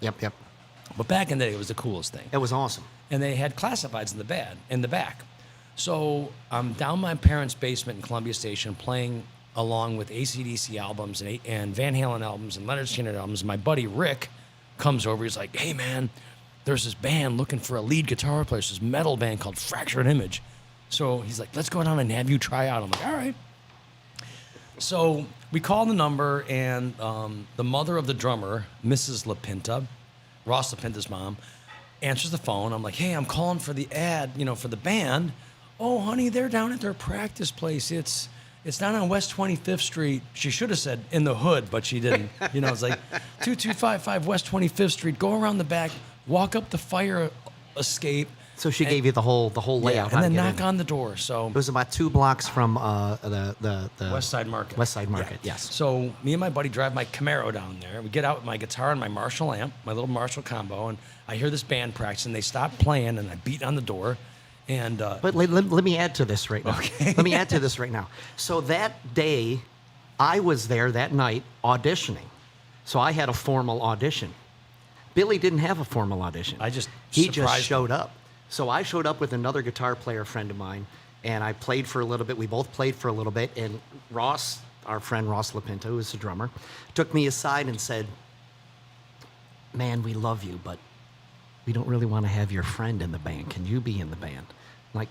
Yep. But back in the day, it was the coolest thing. It was awesome. And they had classifieds in the back. So I'm down my parents' basement in Columbia Station playing along with AC/DC albums and Van Halen albums and Leonard Skinner albums. My buddy Rick comes over. He's like, "Hey man, there's this band looking for a lead guitar player. It's this metal band called Fractured Image." So he's like, "Let's go down and have you try out." I'm like, "All right." So we call the number, and the mother of the drummer, Mrs. LaPinta, Ross LaPinta's mom, answers the phone. I'm like, "Hey, I'm calling for the ad, for the band." "Oh, honey, they're down at their practice place. It's down on West 25th Street." She should have said in the hood, but she didn't. It's like 2255 West 25th Street. Go around the back, walk up the fire escape. So she gave you the whole layout. how and then to get knock in. on the door. So It was about 2 blocks from the West Side Market. West Side Market, Yeah. yes. So me and my buddy drive my Camaro down there. We get out with my guitar and my Marshall amp, my little Marshall combo, and I hear this band practicing. They stop playing, and I beat on the door. And But let me add to this right now. Okay. Let me add to this right now. So that day, I was there that night auditioning. So I had a formal audition. Billy didn't have a formal audition. He just surprised showed up. So I showed up with another guitar player friend of mine, and I played for a little bit. We both played for a little bit, and Ross, our friend Ross LaPinta, who is the drummer, took me aside and said, "Man, we love you, but we don't really want to have your friend in the band. Can you be in the band?" I'm like,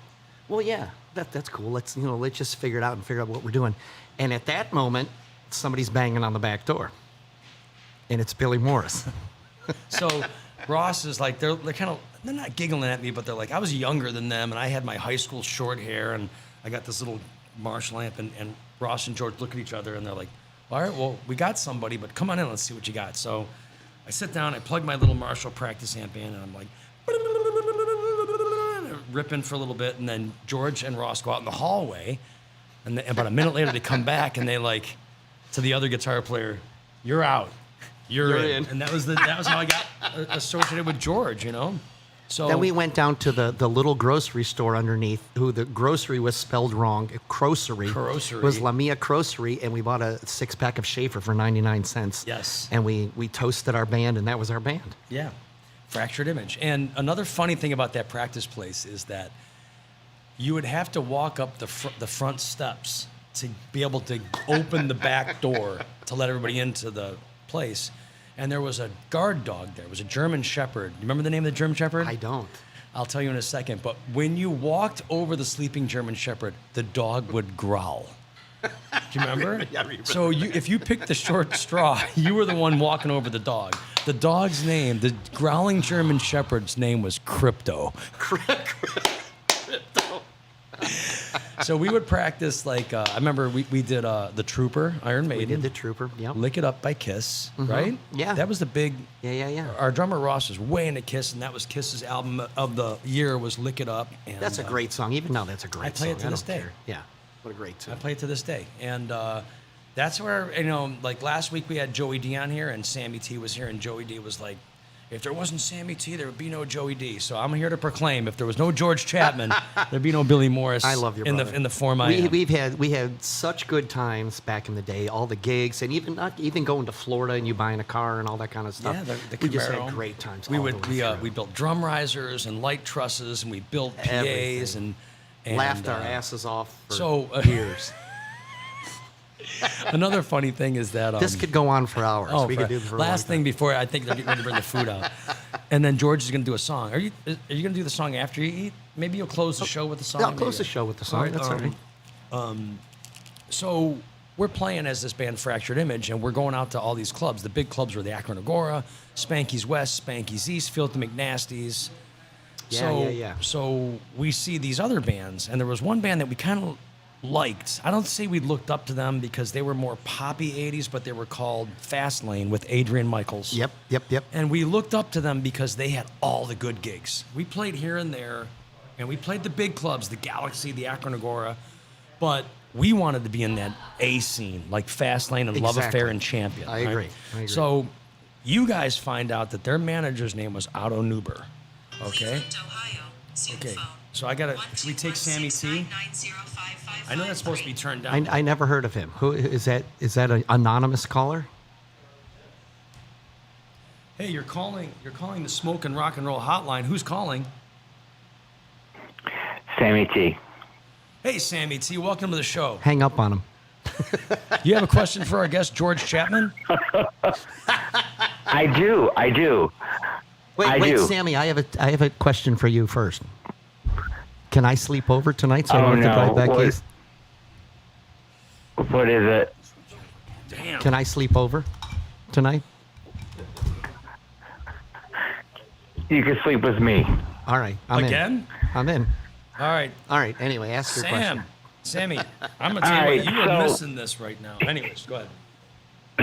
"Well, yeah, that's cool. Let's just figure it out and figure out what we're doing." And at that moment, somebody's banging on the back door, and it's Billy Morris. so Ross is like, they're not giggling at me, but they're like, I was younger than them, and I had my high school short hair, and I got this little Marshall amp, and Ross and George look at each other, and they're like, "All right, well, we got somebody, but come on in, let's see what you got." So I sit down, I plug my little Marshall practice amp in, and I'm like, ripping for a little bit, and then George and Ross go out in the hallway, and about a minute later, they come back, and they like, to the other guitar player, "You're out. You're in." And that was how I got associated with George, So Then we went down to the little grocery store underneath, who the grocery was spelled wrong. Grocery. Grocery. Was La Mia Grocery, and we bought a 6-pack of Schaefer for 99 cents. Yes. And we toasted our band, and that was our band. Yeah, Fractured Image. And another funny thing about that practice place is that you would have to walk up the front steps to be able to open the back door to let everybody into the place. And there was a guard dog there. It was a German Shepherd. You remember the name of the German Shepherd? I don't. I'll tell you in a second. But when you walked over the sleeping German Shepherd, the dog would growl. Do you remember? Yeah, I remember. So if you picked the short straw, you were the one walking over the dog. The dog's name, the growling German Shepherd's name was Crypto. So we would practice I remember we did the Trooper, Iron Maiden. We did the Trooper, yep. Lick It Up by Kiss, right? Yeah. That was the big. Yeah. Our drummer Ross was way into Kiss, and that was Kiss's album of the year was Lick It Up. And, That's a great song. Even now, that's a great I play song. it to this don't day. care. Yeah. What a great I tune. play it to this day. And that's where, like last week we had Joey D on here, and Sammy T was here, and Joey D was like, if there wasn't Sammy T, there would be no Joey D. So I'm here to proclaim, if there was no George Chapman, there'd be no Billy Morris. I love your in brother. the in the form I am. We had such good times back in the day, all the gigs, and even going to Florida and you buying a car and all that kind of stuff. Yeah, the we just had Camaro. great times. We all would the way through. we built drum risers and light trusses, and we built PAs Everything. and laughed our asses off for so years. Another funny thing is that This could go on for hours. oh, we could do this for a long last thing time. before I think they're getting ready to bring the food out, and then George is going to do a song. Are you going to do the song after you eat? Maybe you'll close the show with the song. Yeah, I'll close Maybe. the show with the song. That's all right. So we're playing as this band Fractured Image, and we're going out to all these clubs. The big clubs were the Akron Agora, Spanky's West, Spanky's East, Filthy McNasty's. Yeah. So we see these other bands, and there was one band that we kind of liked. I don't say we looked up to them because they were more poppy 80s, but they were called Fastlane with Adrian Michaels. Yep. And we looked up to them because they had all the good gigs. We played here and there, and we played the big clubs, the Galaxy, the Akron Agora, but we wanted to be in that A scene, like Fastlane and Love Exactly. Affair and Champion. I agree. So you guys find out that their manager's name was Otto Neuber. Okay? Okay. So I gotta. Can we take Sammy T? I know that's supposed to be turned down. I never heard of him. Who is that? Is that an anonymous caller? Hey, you're calling the Smokin' Rock and Roll hotline. Who's calling? Sammy T. Hey, Sammy T. Welcome to the show. Hang up on him. You have a question for our guest, George Chapman? I do. I Wait, do. Sammy. I have a question for you first. Can I sleep over tonight so I Oh, don't have to no. drive back What- east? What is it? Damn. Can I sleep over tonight? You can sleep with me. All right. I'm Again? in. I'm in. All right. All right. Anyway, ask your question. Sammy, I'm gonna tell you what, you are All right, so- missing this right now. Anyways, go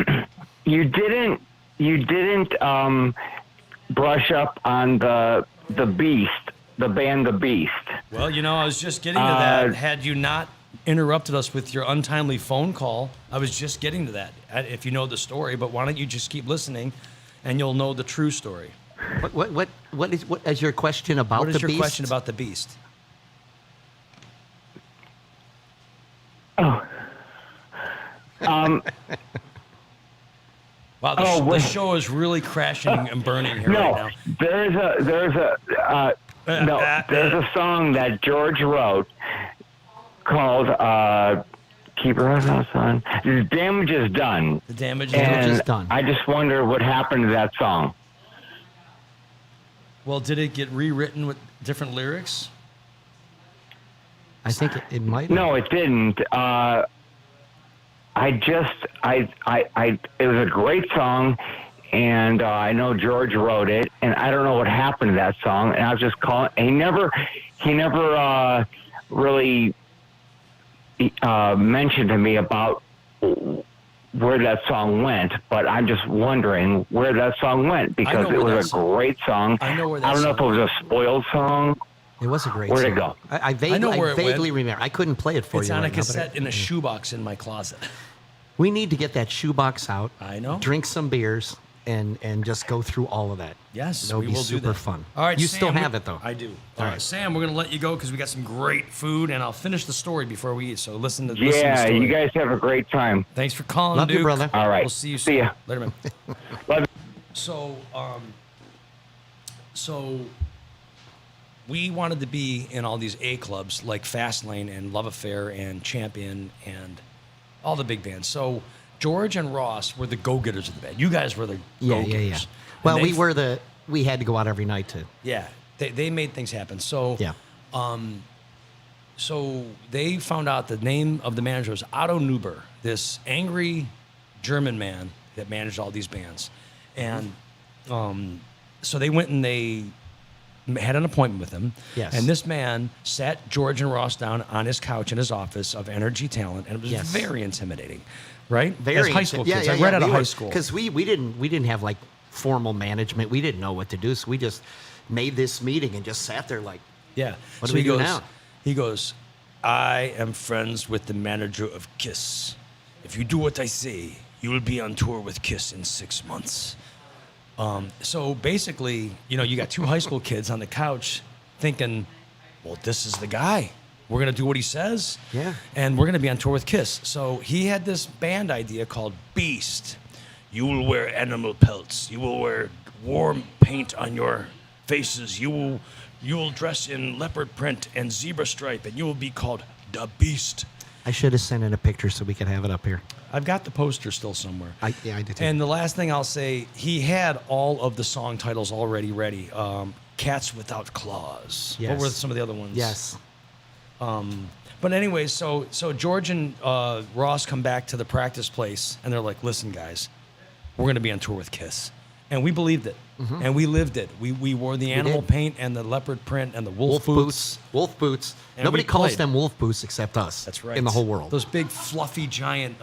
ahead. You didn't brush up on the Beast, the band The Beast. Well, I was just getting to that. Had you not interrupted us with your untimely phone call, I was just getting to that. If you know the story, but why don't you just keep listening, and you'll know the true story. What is your question about What is the your Beast? question about the Beast? Oh. Wow, Oh, the wait. show is really crashing and burning here right No, now. there's a song that George wrote called "Keep Your Eyes on the Sun." The damage is done. The damage And is done. I just wonder what happened to that song. Well, did it get rewritten with different lyrics? I think it might. No, it didn't. It was a great song, and I know George wrote it, and I don't know what happened to that song. And I was just calling. He never really mentioned to me about where that song went, but I'm just wondering where that song went because know it where was that a song- great song. I know where that I don't know if it song was a spoiled song. It was a great Where'd song. it go? I vaguely, know where it went. remember. I couldn't play it for It's you on right a now, but cassette in a shoebox in my closet. we need to get that shoebox out. I know. Drink some beers and just go through all of that. Yes, It'll we be will super do that. fun. All right, you Sam, still have it though. I do. All All right, right. Sam, we're gonna let you go because we got some great food, and I'll finish the story before we eat. So listen to the Yeah, story. you guys have a great time. Thanks for calling, Love you, Duke. brother. All right. We'll see you See soon. ya. Later, man. Love So we wanted to be in all these A clubs like Fastlane and Love Affair and Champion and all the big bands. So George and Ross were the go-getters of the band. You guys were the Yeah. go-getters. Well, And we had to go out every night to. Yeah, they made things happen. So Yeah. So they found out the name of the manager was Otto Neuber, this angry German man that managed all these bands. And so they went and they had an appointment with him. Yes. And this man sat George and Ross down on his couch in his office of Energy Talent, and it was Yes. very intimidating, right? Very As high school yeah, kids, yeah, like right yeah. out of We high were- school. Because we didn't have like formal management. We didn't know what to do, so we just made this meeting and just sat there like, Yeah. What so do we he do goes, now? He goes, I am friends with the manager of Kiss. If you do what I say, you will be on tour with Kiss in 6 months. So basically, you got two high school kids on the couch thinking, well, this is the guy. We're going to do what he says. Yeah. And we're going to be on tour with Kiss. So he had this band idea called Beast. You will wear animal pelts. You will wear warm paint on your faces. You will dress in leopard print and zebra stripe, and you will be called the Beast. I should have sent in a picture so we could have it up here. I've got the poster still somewhere. I did too. And the last thing I'll say, he had all of the song titles already ready. Cats Without Claws. Yes. What were some of the other ones? Yes. But anyway, so George and Ross come back to the practice place, and they're like, listen, guys, we're going to be on tour with Kiss. And we believed it. And we lived it. We wore the animal did. paint and the leopard print and the wolf Wolf boots. And Nobody we calls played. them wolf boots except us. That's right. In the whole world. Those big, fluffy, giant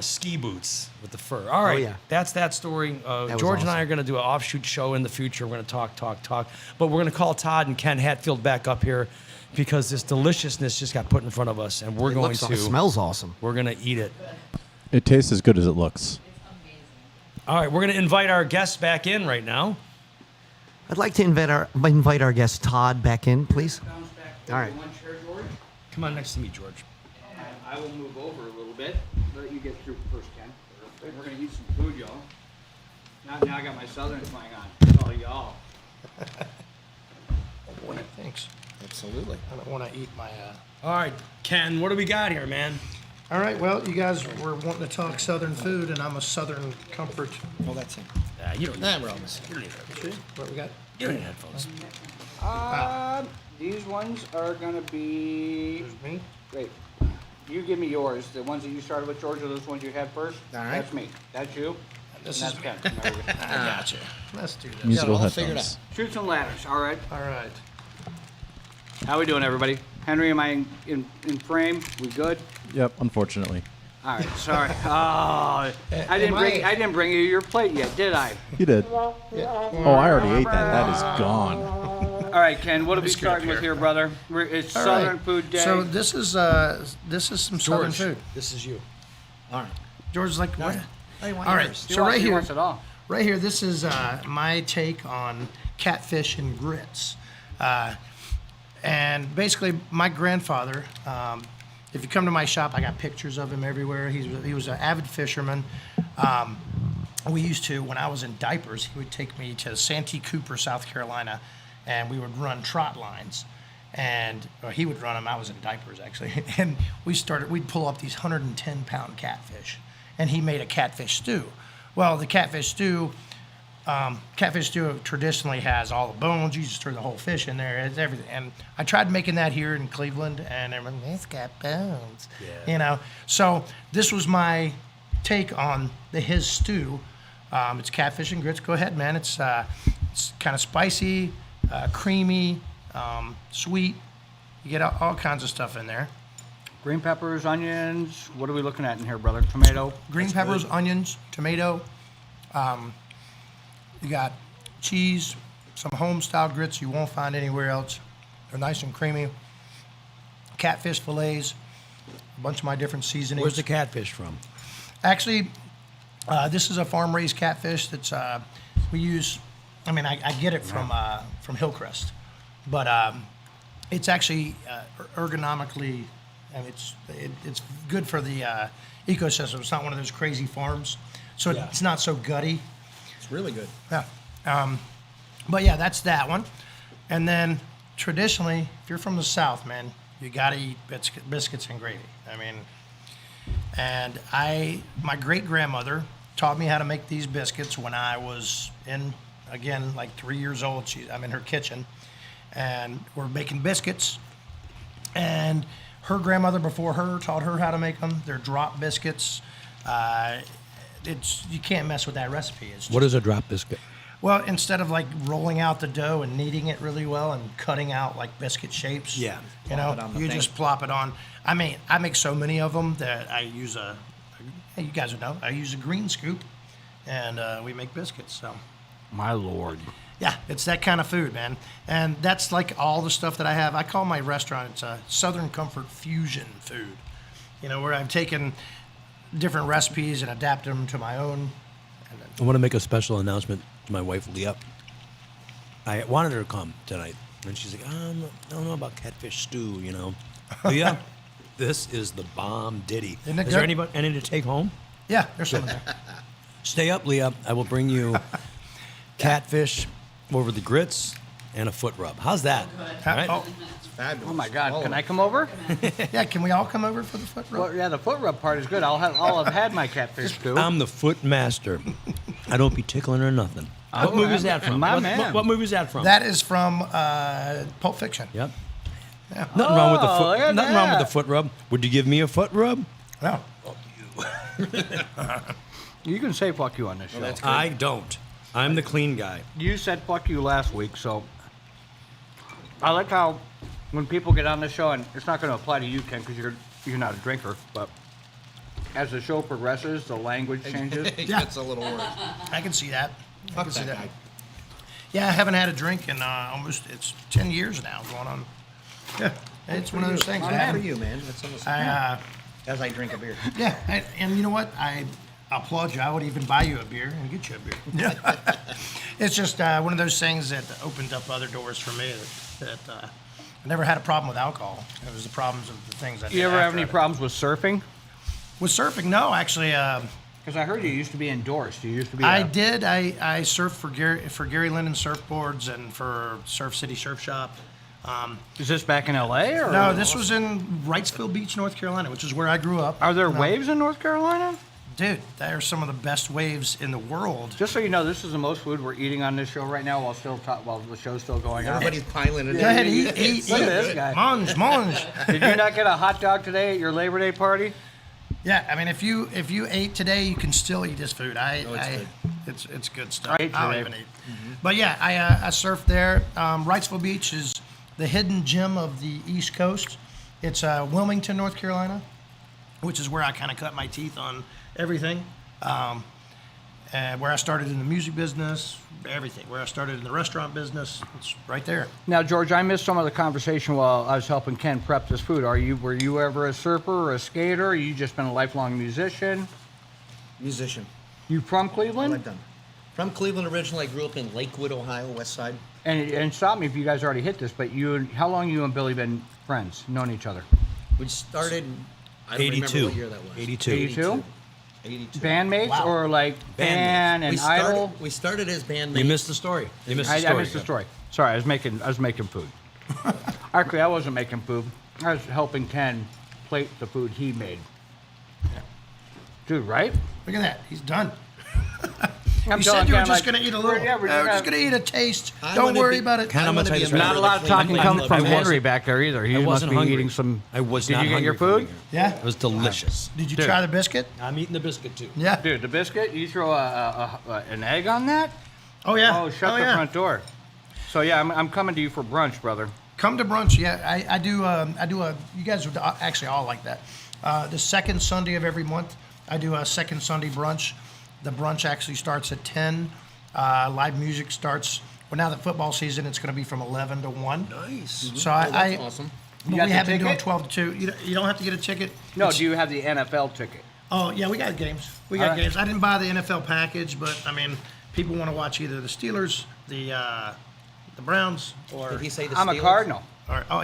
ski boots with the fur. All right. yeah. That's that story. was George and I awesome. are going to do an offshoot show in the future. We're going to talk. But we're going to call Todd and Ken Hatfield back up here because this deliciousness just got put in front of us, and we're going to. It smells awesome. We're going to eat it. It tastes as good as it looks. All right. We're going to invite our guests back in right now. I'd like to invite our guest Todd back in, please. All right. One chair, George. Come on next to me, George. I will move over a little bit. Let you get through first, Ken. We're gonna eat some food, y'all. Now I got my southern twang on. It's all y'all. Thanks. Absolutely. I don't want to eat my. All right, Ken, what do we got here, man? All right. Well, you guys were wanting to talk Southern food, and I'm a Southern comfort. Well, that's it. You don't need Nah, we're almost. you don't need headphones. What we got? You don't need headphones. These ones are gonna be. Me. Wait. You give me yours. The ones that you started with, George, are those ones you had first? All right. That's me. That's you. This and is that's me. Ken. There we go. I got you. Let's do this. Musical all figured headphones. Shoots and ladders. All right. All right. How we doing, everybody? Henry, am I in frame? We good? Yep, unfortunately. All right. Sorry. Oh, I didn't bring you your plate yet, did I? You did. Oh, I already ate that. That is gone. All right, Ken. What are we Let's get up starting with here. here, brother? It's All Southern right. Food Day. So this is some Southern George, food. this is you. George's like, what? I want All right. yours. He So wants- right he here, wants it all. right here, this is my take on catfish and grits. And basically, my grandfather, if you come to my shop, I got pictures of him everywhere. He was an avid fisherman. We used to, when I was in diapers, he would take me to Santee Cooper, South Carolina, and we would run trot lines. And or he would run them. I was in diapers actually, and we'd pull up these 110-pound catfish, and he made a catfish stew. Well, the catfish stew traditionally has all the bones. You just throw the whole fish in there. It's everything. And I tried making that here in Cleveland, and everyone, it's got bones. Yeah. So this was my take on his stew. It's catfish and grits. Go ahead, man. It's kind of spicy, creamy, sweet. You get all kinds of stuff in there. Green peppers, onions. What are we looking at in here, brother? Tomato. Green peppers, onions, tomato. You got cheese, some home-style grits you won't find anywhere else. They're nice and creamy. Catfish fillets, a bunch of my different seasonings. Where's the catfish from? Actually, this is a farm-raised catfish that's we use. I mean, I get it from Hillcrest, but it's actually ergonomically, and it's good for the ecosystem. It's not one of those crazy farms, so Yeah. it's not so gutty. It's really good. Yeah. But yeah, that's that one. And then traditionally, if you're from the South, man, you got to eat biscuits and gravy. I mean, and my great grandmother taught me how to make these biscuits when I was like 3 years old. I'm in her kitchen, and we're making biscuits. And her grandmother before her taught her how to make them. They're drop biscuits. You can't mess with that recipe. It's just, What is a drop biscuit? well, instead of like rolling out the dough and kneading it really well and cutting out like biscuit shapes, Yeah. you just plop it on. I mean, I make so many of them that I use you guys would know, I use a green scoop, and we make biscuits. So My lord. yeah, it's that kind of food, man. And that's like all the stuff that I have. I call my restaurant, it's a Southern Comfort Fusion food, where I've taken different recipes and adapted them to my own. And then I want to make a special announcement to my wife, Leah. I wanted her to come tonight, and she's like, I don't know about catfish stew, you know. Leah, this is the bomb ditty. Isn't it Is there good? any to take home? Yeah, there's some in there. Stay up, Leah. I will bring you catfish over the grits and a foot rub. How's that? All right? Oh, Oh my God! Can I come over? yeah, can we all come over for the foot rub? Well, yeah, the foot rub part is good. I'll have had my catfish too. I'm the foot master. I don't be tickling or nothing. What movie is that from? My what, man. What movie is that from? That is from Pulp Fiction. Yep. Yeah. Nothing wrong with the Oh, look foot. at Nothing wrong with that. the foot rub. Would you give me a foot rub? No. You can say fuck you on this show. I don't. I'm the clean guy. You said fuck you last week, so I like how when people get on the show, and it's not going to apply to you, Ken, because you're not a drinker, but as the show progresses, the language changes. It gets a little worse. I can see that. I can see that that. guy. Yeah, I haven't had a drink in it's 10 years now going on. Yeah, it's one of those things. Good for you, man. That's almost as I drink a beer. Yeah, and you know what? I applaud you. I would even buy you a beer and get you a beer. Yeah. It's just one of those things that opened up other doors for me that I never had a problem with alcohol. It was the problems of the things I did You ever have after any it. problems with surfing? With surfing? No, actually. Because I heard you used to be endorsed. You used to be. I did. I surfed for Gary Linden Surfboards and for Surf City Surf Shop. Is this back in L.A. or No, this was in Wrightsville Beach, North Carolina, which is where I grew up. Are there waves in North Carolina? Dude, they are some of the best waves in the world. Just so you know, this is the most food we're eating on this show right now while the show's still going on. Everybody's piling it Go in. ahead, eat. Look at this guy. Mange. Did you not get a hot dog today at your Labor Day party? Yeah, I mean, if you ate today, you can still eat this food. good. It's good stuff. I ate don't today. even eat. But yeah, I surfed there. Wrightsville Beach is the hidden gem of the East Coast. It's Wilmington, North Carolina, which is where I kind of cut my teeth on everything. And where I started in the music business, everything. Where I started in the restaurant business, it's right there. Now, George, I missed some of the conversation while I was helping Ken prep this food. Were you ever a surfer or a skater? Or you just been a lifelong musician? Musician. You from I Cleveland? like them. From Cleveland originally. I grew up in Lakewood, Ohio, West Side. And stop me if you guys already hit this, but how long you and Billy been friends, known each other? We started. I don't 82. remember what year that was. 82. 82? 82. Bandmates Wow. or like band and idol? We started as bandmates. You missed the story. You missed the I story. missed the story. Sorry, I was making food. Actually, I wasn't making food. I was helping Ken plate the food he made. Dude, right? Look at that. He's done. I'm You telling said you were Ken, just like, going to eat a little. Yeah, we're just going to eat a taste. Don't worry about it. Ken, I'm I gonna tell you wanna be this. Not a lot of Clean talking my comes blood. from I Henry wasn't- back there either. He I must wasn't be hungry. eating some. I was Did not you get your hungry food? Yeah. It was delicious. Did you Dude. try the biscuit? I'm eating the biscuit too. Yeah. Dude, the biscuit. You throw an egg on that? Oh yeah. Oh, shut the yeah. front door. So yeah, I'm coming to you for brunch, brother. Come to brunch. Yeah, I do. You guys would actually all like that. The second Sunday of every month, I do a second Sunday brunch. The brunch actually starts at 10. Live music starts. Well, now the football season, it's going to be from 11 to 1. Nice. So That's awesome. But You got we the have been doing ticket? 12 to 2. You don't have to get a ticket. No, It's- do you have the NFL ticket? Oh yeah, we got games. We got All right. games. I didn't buy the NFL package, but I mean, people want to watch either the Steelers, the Browns, or Did he say the I'm a Steelers? Cardinal.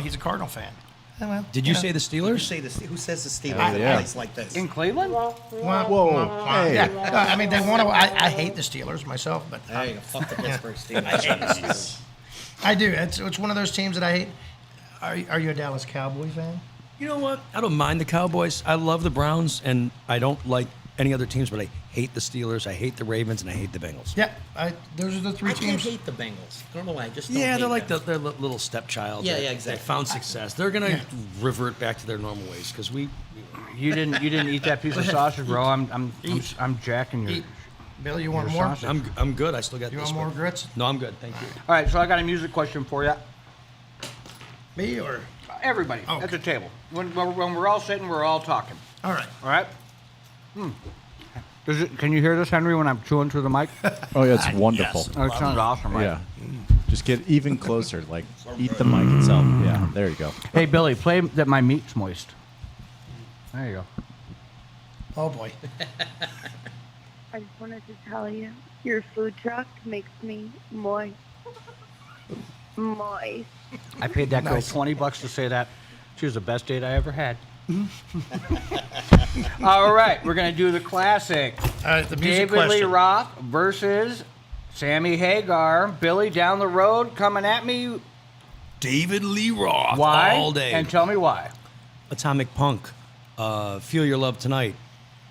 he's a Cardinal fan. Oh, well, Did you yeah. say the Who Steelers? say the Who says the Steelers I- in a yeah. place like this? In Cleveland? Wah, Whoa, wah, wah. hey. Yeah, no, I mean they want to. I hate the Steelers myself, but There you go. Fuck the Pittsburgh Steelers. I do. It's one of those teams that I hate. Are you a Dallas Cowboy fan? You know what? I don't mind the Cowboys. I love the Browns, and I don't like any other teams, but I hate the Steelers, I hate the Ravens, and I hate the Bengals. Yeah, those are the three I can't teams. hate the Bengals. I don't know why. I just don't Yeah, hate they're like them. their little stepchild. Yeah, that- yeah, exactly. That found success. They're gonna revert back to their normal ways because we. You didn't eat that piece of sausage, bro. I'm jacking your. Eat. Bill, you want Your more? sausage. I'm good. I still got You this want more one. grits? No, I'm good. Thank you. All right, so I got a music question for you. Me or? Everybody Oh, at the table. When we're all sitting, we're all talking. All right. All right. Can you hear this, Henry? When I'm chewing through the mic? Oh, yeah, it's wonderful. Oh, it sounds awesome, right? Yeah. Just get even closer. Like, eat the mic itself. Yeah, there you go. Hey, Billy, play that my meat's moist. There you go. Oh boy. I just wanted to tell you, your food truck makes me moist. Moist. I paid that girl $20 to say that. She was the best date I ever had. All right, we're going to do the classic. All right, the music David Lee question. Roth versus Sammy Hagar. Billy, down the road, coming at me. David Lee Roth Why? all day. And tell me why. Atomic Punk, Feel Your Love Tonight,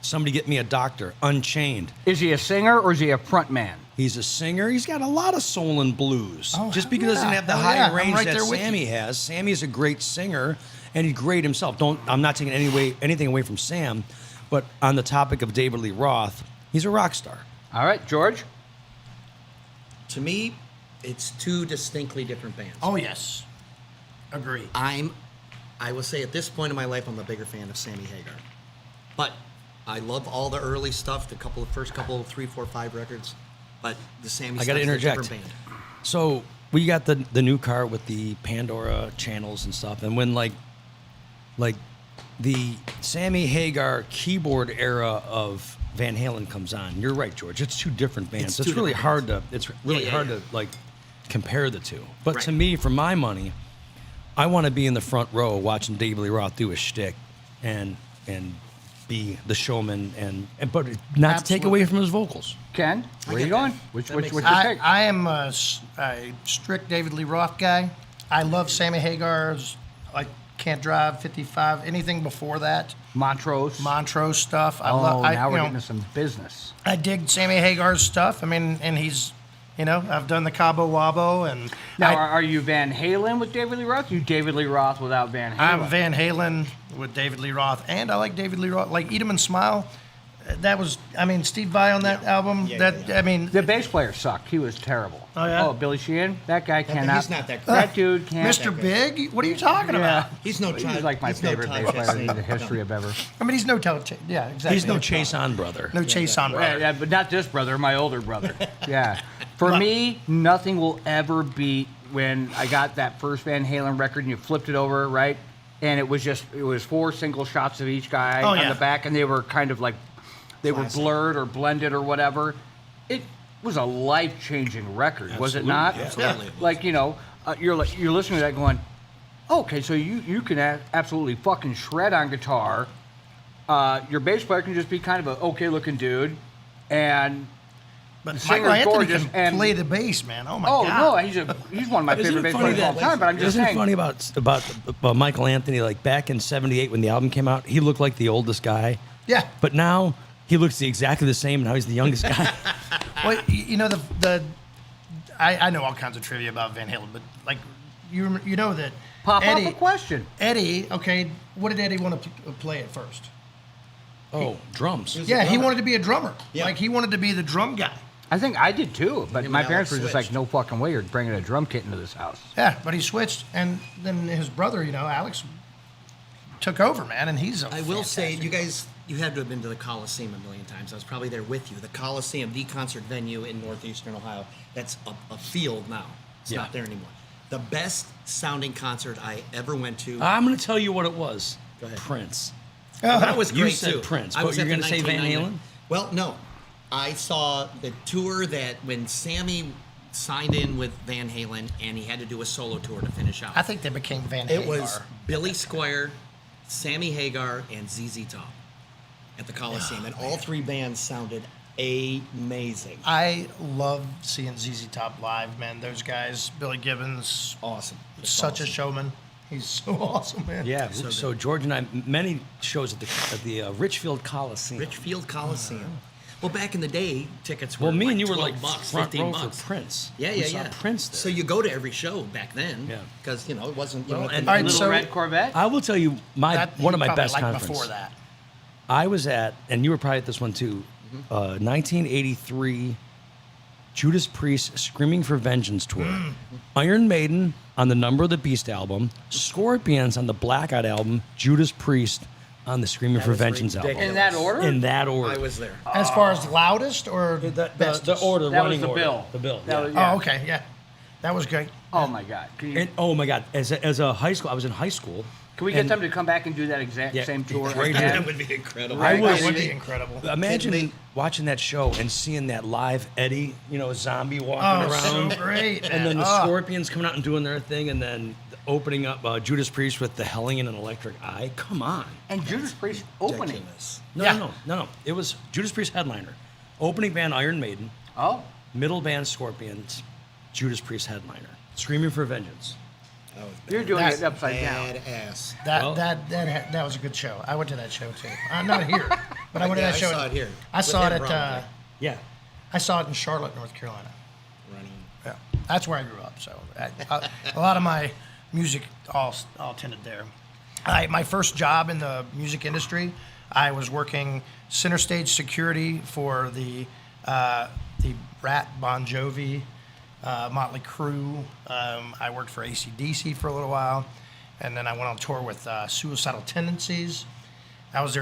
Somebody Get Me a Doctor, Unchained. Is he a singer or is he a front man? He's a singer. He's got a lot of soul and blues. Oh, Just because he doesn't have the hell high yeah. I'm range right that there with Sammy has. Sammy's a great singer, and he's great himself. I'm not taking anything away from Sam, but on the topic of David Lee Roth, he's a rock star. All right, George. To me, it's two distinctly different bands. Oh, yes. Agree. I will say at this point in my life, I'm a bigger fan of Sammy Hagar. But I love all the early stuff, first couple, 3, 4, 5 records. But the Sammy I stuff got to is a interject. different band. So we got the new car with the Pandora channels and stuff, and when like the Sammy Hagar keyboard era of Van Halen comes on, you're right, George. It's two different bands. It's It's two really different hard to like compare the two. But Right. to me, for my money, I want to be in the front row watching David Lee Roth do his shtick and be the showman but not to take away from his vocals. Ken, where are you get going? that. What's That your makes pick? I am a strict David Lee Roth guy. I love Sammy Hagar's, like, Can't Drive, 55, anything before that. Montrose. Montrose stuff. I Oh, love. now we're you know, getting to some business. I dig Sammy Hagar's stuff. I mean, and he's, I've done the Cabo Wabo, and Now, are you Van Halen with David Lee Roth? You David Lee Roth without Van Halen? I'm Van Halen with David Lee Roth, and I like David Lee Roth. Like Eat 'Em and Smile, that was, Steve Vai on that album. The bass player sucked. He was terrible. Oh, yeah? Oh, Billy Sheehan? That guy cannot. he's not that great. That dude can't. Mr. Big, what are you talking about? He's no He's like my he's no favorite Todd bass player in Chastain. the history of ever. He's no yeah, exactly. He's no Chase On brother. No Chase on brother. Yeah, but not this brother, my older brother. Yeah. For me, nothing will ever beat when I got that first Van Halen record and you flipped it over, right? And it was 4 single shots of each guy Oh, on yeah. the back, and they were kind of like, they were blurred or blended or whatever. It was a life-changing record, was it not? Absolutely. Like, you're listening to that going, okay, so you can absolutely fucking shred on guitar. Your bass player can just be kind of an okay-looking dude, and But the Michael singer's Anthony gorgeous, can and- play the bass, man. Oh my oh God. no, he's one of my Isn't favorite it bass funny players of all that- time. But I'm just Isn't saying, it funny about Michael Anthony? Like back in '78 when the album came out, he looked like the oldest guy. Yeah. But now he looks exactly the same. Now he's the youngest guy. Well, I know all kinds of trivia about Van Halen, but like you know that pop Eddie, up a question. Eddie, okay, what did Eddie want to play at first? Oh, drums. Yeah, he wanted to be a drummer. Yeah. Like he wanted to be the drum guy. I think I did too, but Him my and parents were Alex just like, switched. no fucking way you're bringing a drum kit into this house. Yeah, but he switched, and then his brother, Alex, took over, man, and he's. I will say, you guys, you had to have been to the Coliseum a million times. I was probably there with you. The Coliseum, the concert venue in northeastern Ohio. That's a field now. It's Yeah. not there anymore. The best sounding concert I ever went to. I'm going to tell you what it was. Go ahead. Prince. That was You great said too. Prince, I but was you're at gonna the say Van 1999 Halen? Well, no. I saw the tour that when Sammy signed in with Van Halen and he had to do a solo tour to finish out. I think they became Van Halen. It was Billy Squire, Sammy Hagar, and ZZ Top at the Coliseum, and all three bands sounded amazing. I love seeing ZZ Top live, man. Those guys, Billy Gibbons, Awesome. Just such a awesome. showman. He's so awesome, man. Yeah. So George and I, many shows at the Richfield Coliseum. Richfield Coliseum. Well, back in the day, tickets were Well, me like and you were 12 like bucks, front 15 row bucks. for Prince. Yeah, We yeah, saw yeah. Prince there. So you go to every show back then. Yeah. Because, it wasn't, Well, and- All right, Little so red Corvette. I will tell you that, one of my probably best liked conferences. before that. I was at, and you were probably at this one too, 1983 Judas Priest Screaming for Vengeance tour. Iron Maiden on the Number of the Beast album, Scorpions on the Blackout album, Judas Priest on the Screaming for was Vengeance ridiculous. album. In that order? In that order. I was there. As far as loudest or bestest? the order, That was running the order. bill. The bill. That yeah. was- yeah. Oh, okay, yeah. That was great. Oh my God. Can you- And, oh my God! As a high school, I was in high school, Can we get them to come back and do that exact Yeah, same tour? great. again? That would be incredible. I That was would be incredible. imagine watching that show and seeing that live Eddie, zombie walking Oh, around, so great. and then the man. Scorpions coming out and doing their thing, and then opening up Judas Priest with the Hellion and Electric Eye. Come on. And Judas Priest opening. Ridiculous. No. It was Judas Priest headliner, opening band Iron Maiden, Oh, middle band Scorpions, Judas Priest headliner, Screaming for Vengeance. That was you're doing That's it upside down. badass. That was a good show. I went to that show too. I'm not here, but I went to Yeah, that I show. saw it here. I saw With it him, at. probably. Yeah. I saw it in Charlotte, North Carolina. Running. Yeah, that's where I grew up. So a lot of my music all tended there. My first job in the music industry, I was working center stage security for the Rat, Bon Jovi, Motley Crue. I worked for AC/DC for a little while, and then I went on tour with Suicidal Tendencies. I was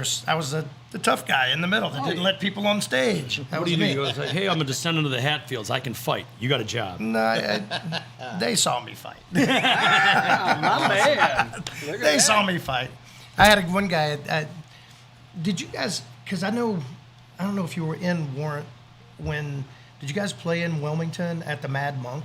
the tough guy in the middle that didn't let people on stage. That What do was you do? me. He goes like, "Hey, I'm a descendant of the Hatfields. I can fight. You got a job." No, they saw me fight. My man. They saw me fight. I had one guy. Did you guys? Because I don't know if you were in Warrant when. Did you guys play in Wilmington at the Mad Monk?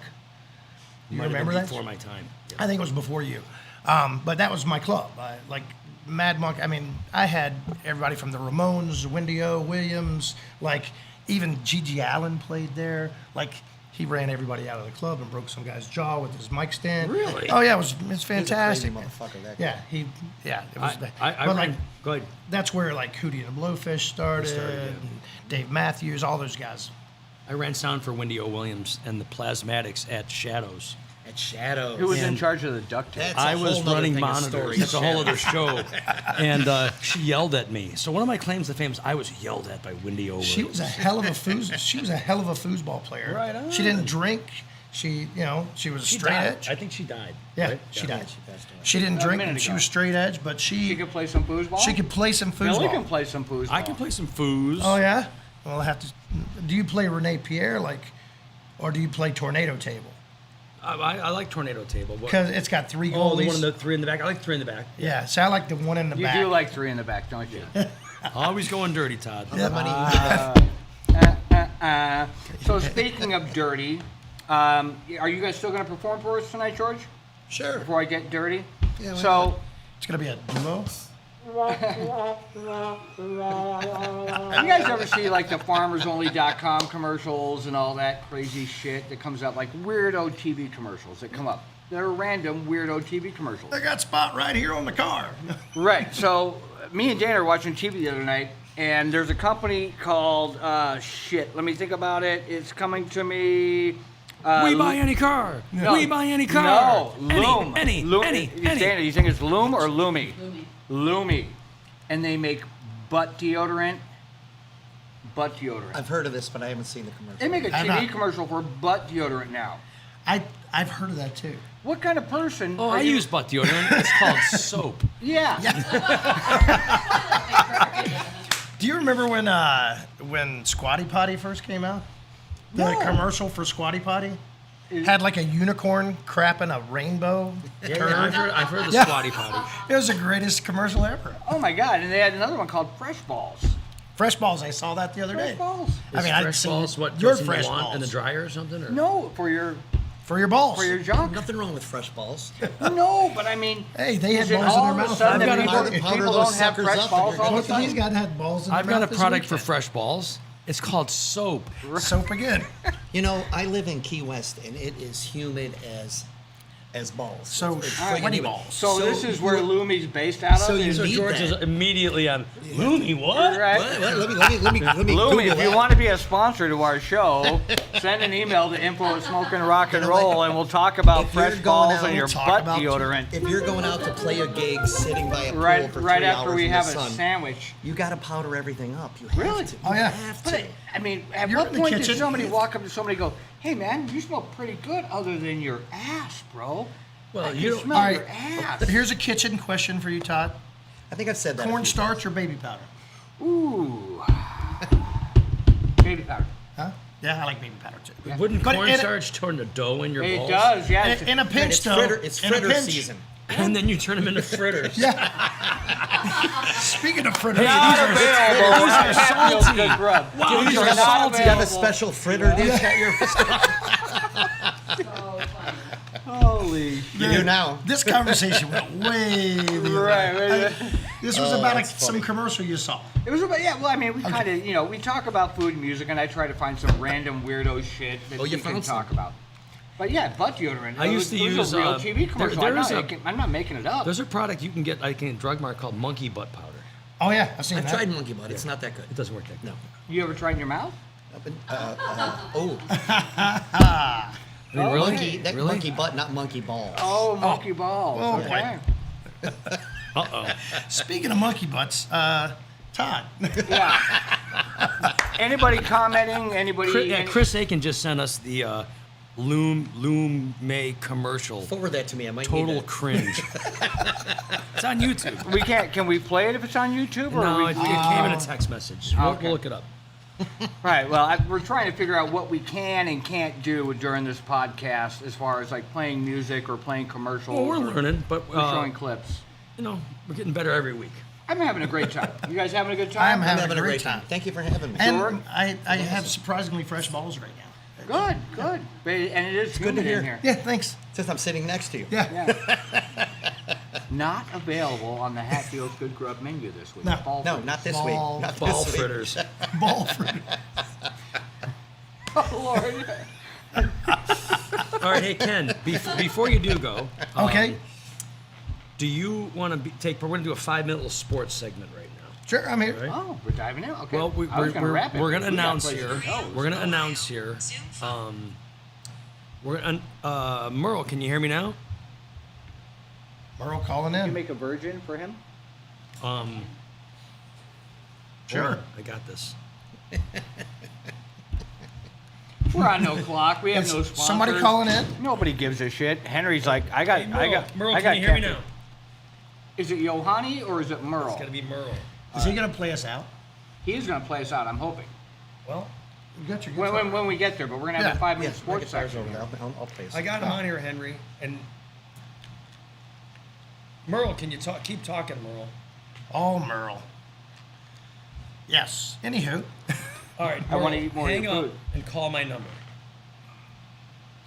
You Might have been remember that? before my time. I think it was before you. But that was my club. Like Mad Monk. I mean, I had everybody from the Ramones, Wendy O. Williams, like even Gigi Allen played there. Like he ran everybody out of the club and broke some guy's jaw with his mic stand. Really? Oh yeah, it's fantastic. He's a crazy motherfucker, that guy. Yeah, it was. I but ran, go ahead. that's where like Hootie and the Blowfish started, and Dave Matthews, all those guys. I ran sound for Wendy O. Williams and the Plasmatics at Shadows. At Shadows. Who was in And- charge of the duct tape? That's a I was whole nother running thing of monitors. stories. That's a whole other show. And she yelled at me. So one of my claims to fame is I was yelled at by Wendy O. Williams. She was a hell of a foosball player. Right on. She didn't drink. She was She straight died. edge. I think she died. Yeah, right? she died. She passed away. She didn't A drink. minute And she ago. was straight edge, but She could play some foosball? She could play some foosball. Billy can play some foosball. I can play some foos. Oh yeah. Well, I have to. Do you play Renee Pierre or do you play tornado table? I like Tornado Table. What- Because it's got three Oh, the goalies. one in the three in the back. I like three in the back. Yeah, so I like the one in the You back. do like three in the back, don't you? Always going dirty, Todd. The money. So speaking of dirty, are you guys still going to perform for us tonight, George? Sure. Before I get dirty? Yeah, why So, It's gonna be a duo. you guys ever see like the FarmersOnly.com commercials and all that crazy shit that comes up, like weirdo TV commercials that come up? They're random weirdo TV commercials. I got spot right here on the car. Right. So me and Dana are watching TV the other night, and there's a company called let me think about it. It's coming to me. We buy any car. No. We buy any car. No, Loom. Any. Dana, do you think it's Loom or Loomy? Loomy. And they make butt deodorant. Butt deodorant. I've heard of this, but I haven't seen the commercial. They make a I'm TV not- commercial for butt deodorant now. I've heard of that too. What kind of person? Oh, are I you- use butt deodorant. It's called soap. Yeah. Do you remember when Squatty Potty first came out? The commercial for Squatty Potty had like a unicorn crapping a rainbow. turd. I've heard the Yeah. squatty potty. It was the greatest commercial ever. Oh my God! And they had another one called Fresh Balls. Fresh balls. I saw that the other Fresh day. balls. I mean, I'd fresh seen balls. What your goes in the fresh lawn- balls in the dryer or something? Or? No, for your balls. junk. Nothing wrong with fresh balls. No, but I mean, Hey, they had is it balls in all their of a mouth. sudden I've that got a- people, powder people those don't have suckers fresh up and balls you're all Both the of these time? guys had balls in I've their got a mouth this product for weekend. fresh balls. It's called soap. Soap again. You know, I live in Key West, and it is humid as balls. So It's sweaty freaking humid. balls. So, this is where you- Loomy's based out of. So you is- So need George is that. immediately on Looney. What? right? What? Let me Loomy, Google if you that. want to be a sponsor to our show, send an email to info@smokinrockandroll, and we'll talk about If you're fresh going balls out- and your We'll talk butt about- deodorant. If you're going out to play a gig sitting by a pool Right, for right 3 after hours we in have the a sun, sandwich. you got to powder everything up. You have Really? to. Oh, You yeah. have But to. I mean, at You're what in the point did kitchen. somebody walk up to somebody and go, "Hey, man, you smell pretty good, other than your ass, bro"? Well, I you can don't- smell All right. your ass. Here's a kitchen question for you, Todd. I think I've said that. a few Cornstarch or baby powder? Ooh, baby powder. Huh? Yeah, I like baby powder too. Wouldn't But in a- cornstarch turn the dough in your It balls? does, yeah. In a pinch, It's though. fritter, it's in a fritter pinch, season. and then you turn them into fritters. Speaking of fritters, Not available. these are Hatfield's salty. Good Grub. Wow, these are not salty. Do you have a available. special fritter dish at your restaurant? So funny. Holy. You do now. this conversation went way the Right, right. This was about some commercial you saw. It was about, yeah, well, I mean, we kind of, we talk about food and music, and I try to find some random weirdo shit that Oh, you we can found some? talk about. But yeah, butt deodorant. I used to it was use, a real uh, TV commercial. there is I'm not making it up. There's a product you can get like in Drug Mart called monkey butt powder. Oh yeah, I've seen I've that. tried monkey butt. It's not that good. It doesn't work that good. No. You ever tried in your mouth? Oh, I mean, Oh, really? monkey, that Really? monkey butt, not monkey balls. Oh, monkey balls. Oh, okay. Uh-oh. Speaking of monkey butts, Todd. Yeah. Anybody commenting? Anybody? Chris Aiken just sent us the Loom May commercial. Forward that to me. I might Total need cringe. It's on YouTube. We can't. Can we play it if it's on YouTube? Or No, we, it came in a text message. We'll Okay. look it up. Right. Well, we're trying to figure out what we can and can't do during this podcast, as far as like playing music or playing commercials. Well, we're or learning, but showing clips. we're getting better every week. I'm having a great time. You guys having a good time? I'm I'm having having a a great great time. Thank you for having me. And Sure. I have surprisingly fresh balls right now. Good, good. And it is good to humid hear. in here. Yeah, thanks. Since I'm sitting next to you. Yeah. Yeah. Not available on the Hatfield Good Grub menu this week. No. Ball No, fritters. not this Ball- week. Not Ball this week. fritters. Ball fruit. Oh, Lord. All right, hey Ken. Before you do go, Okay. do you want to take? We're going to do a 5-minute little sports segment right now. Sure, I'm here. Right. Oh, we're diving in. Okay. Well, I was gonna wrap it. we're going to We got announce places here. to go. We're going to announce here. Merle, can you hear me now? Merle calling Can you in. make a virgin for him? Sure. hold on, I got this. We're on no clock. We have no sponsors. Somebody calling in? Nobody gives a shit. Henry's like, I got. Merle, I can got you hear me captain. now? Is it Yohani or is it Merle? It's got to be Merle. Is he going to play us out? He is going to play us out. I'm hoping. Well, you got your guitar. When we get there, but we're going to have a Yeah. 5-minute Yes, my sports guitar's section. over there. I'll play. I got him on here, Henry. And Merle, can you talk? Keep talking, Merle. Oh, Merle. Yes. Anywho. All right, I wanna Merle, eat more of hang your up food. and call my number.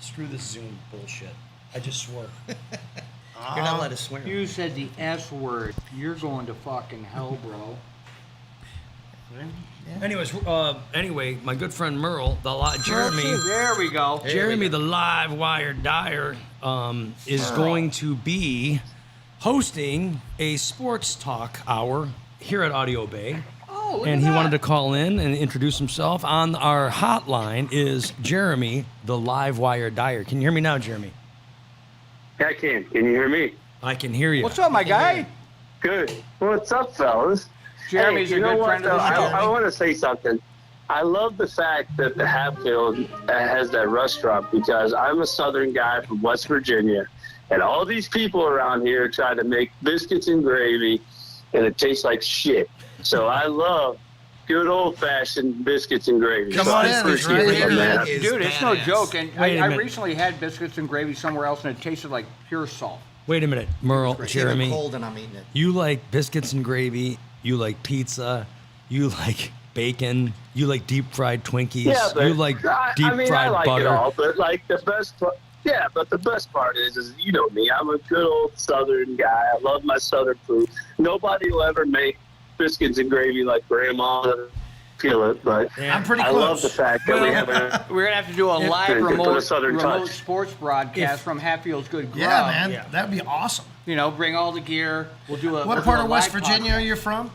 Screw this Zoom bullshit. I just swore. You're not allowed to swear. You said the S word. You're going to fucking hell, bro. Anyway, my good friend Merle, Jeremy, There we go. Jeremy, the live wire dyer, is going to be hosting a sports talk hour here at Audio Bay. Oh, look And at he that. wanted to call in and introduce himself. On our hotline is Jeremy, the live wire dyer. Can you hear me now, Jeremy? Yeah, I can. Can you hear me? I can hear you. What's up, my guy? Good. What's up, fellas? Jeremy's hey, a you know good what, friend of though? the show. I want to say something. I love the fact that the Hatfield has that restaurant because I'm a Southern guy from West Virginia, and all these people around here try to make biscuits and gravy, and it tastes like shit. So I love good old-fashioned biscuits and gravy. Come So on I in, appreciate it's right it, here. man. Is Dude, it's no badass. joke. And Wait a I minute. recently had biscuits and gravy somewhere else, and it tasted like pure salt. Wait a minute, Merle, It's Jeremy. even cold and I'm eating it. You like biscuits and gravy. You like pizza. You like bacon. You like deep fried Twinkies. Yeah, but you like deep I mean, fried I like butter. it all, but like the best part, yeah, but the best part is you know me. I'm a good old Southern guy. I love my Southern food. Nobody will ever make biscuits and gravy like Grandma. Feel it, but I'm pretty I close. love the fact that we have a We're gonna have to do a live Good, good for the remote Southern touch. sports broadcast from Hatfield's Good Grub. Yeah, man. That'd be awesome. You know, bring all the gear. We'll do a. What we'll part do a of West live Virginia podcast. are you from?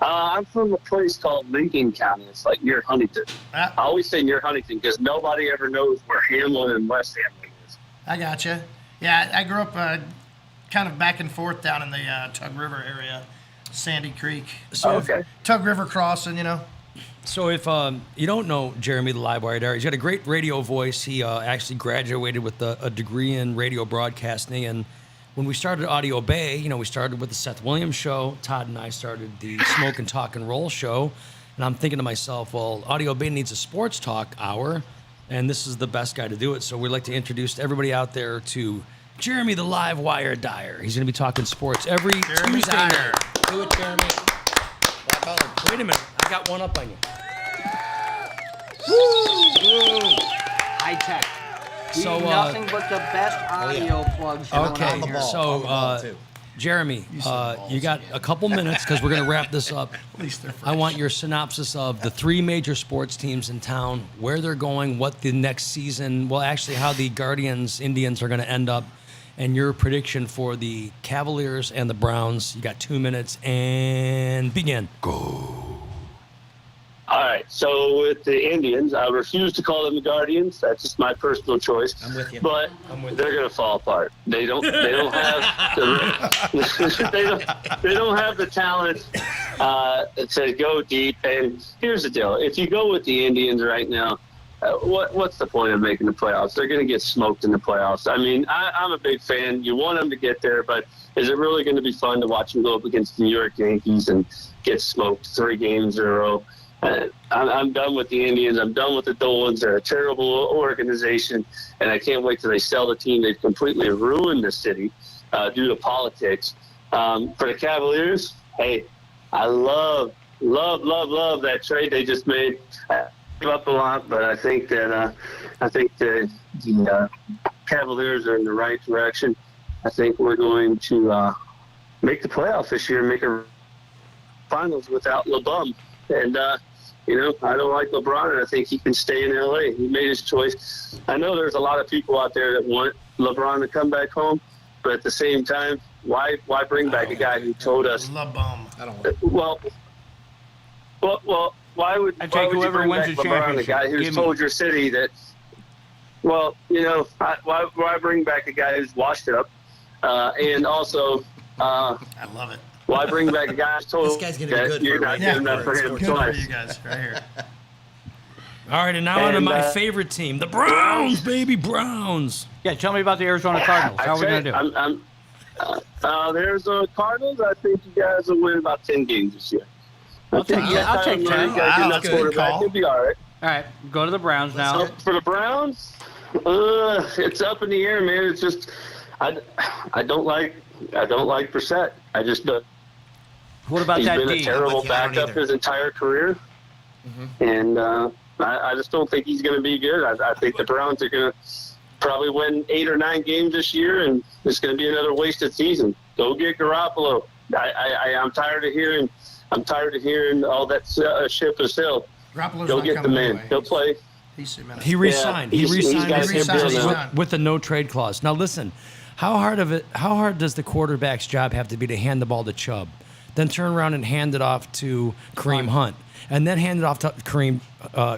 I'm from a place called Lincoln County. It's like near Huntington. I always say near Huntington because nobody ever knows where Hamlin and West Hamlin is. I gotcha. Yeah, I grew up kind of back and forth down in the Tug River area, Sandy Creek. So Okay. Tug River crossing, you know. So if you don't know Jeremy, the live wire dyer, he's got a great radio voice. He actually graduated with a degree in radio broadcasting. And when we started Audio Bay, you know, we started with the Seth Williams show. Todd and I started the Smokin, Talk, and Roll show. And I'm thinking to myself, well, Audio Bay needs a sports talk hour, and this is the best guy to do it. So we'd like to introduce everybody out there to Jeremy the Live Wire Dyer. He's going to be talking sports every Tuesday night. Do it, Jeremy. Rock on. Wait a minute. I got one up on you. High tech. We So, do nothing but the best audio plugs going Okay, on here. On the so ball, too. Jeremy, you got a couple minutes because we're going to wrap this up. At least they're I want your synopsis of the 3 major sports teams in town, where they're going, what the next season, well, actually, how the Guardians Indians are going to end up, and your prediction for the Cavaliers and the Browns. You got 2 minutes and begin. All right. So with the Indians, I refuse to call them the Guardians. That's just my personal choice. I'm with you. But they're going to fall apart. They don't have they don't have the talent to go deep. And here's the deal: if you go with the Indians right now, what's the point of making the playoffs? They're going to get smoked in the playoffs. I mean, I'm a big fan. You want them to get there, but is it really going to be fun to watch them go up against the New York Yankees and get smoked 3 games in a row? I'm done with the Indians. I'm done with the Dolans. They're a terrible organization, and I can't wait till they sell the team. They've completely ruined the city due to politics. For the Cavaliers, hey, I love that trade they just made. I give up a lot, but I think that the Cavaliers are in the right direction. I think we're going to make the playoffs this year and make a finals without LeBum. And I don't like LeBron, and I think he can stay in L.A. He made his choice. I know there's a lot of people out there that want LeBron to come back home, but at the same time, why bring back a guy who told us? LeBum. I don't want Well, why would I you take whoever bring wins back the LeBron, the guy championship? who's Give me- told your city that? Well, why bring back a guy who's washed up, and also I love it. why bring back a guy who's told This guy's gonna be that good you're for not right good now. enough for him Good for twice? you guys, right here. All right, and now on to And, my favorite team, the Browns, baby, Browns. Yeah, tell me about the Arizona Cardinals. How are we going to do? The Arizona Cardinals, I think you guys will win about 10 games this year. I'll take 10. I'll take 10. Wow, that's a good call. You'll be all right. All right, go to the Browns now. For the Browns, it's up in the air, man. It's just I don't like Brissett. I just don't. What about He's that been D? a terrible I'm with you. I don't backup either. his entire career, and I just don't think he's going to be good. I think the Browns are going to probably win 8 or 9 games this year, and it's going to be another wasted season. Go get Garoppolo. I'm tired of hearing. All that ship has sailed. Garoppolo's Go not get the coming man. anyway. He'll play. He's cemented. He re-signed. he's he re-signed got his his re-signed deal his now. deal. with the no trade clause. Now listen, how hard does the quarterback's job have to be to hand the ball to Chubb, then turn around and hand it off to Kareem Hunt, and then hand it off to Kareem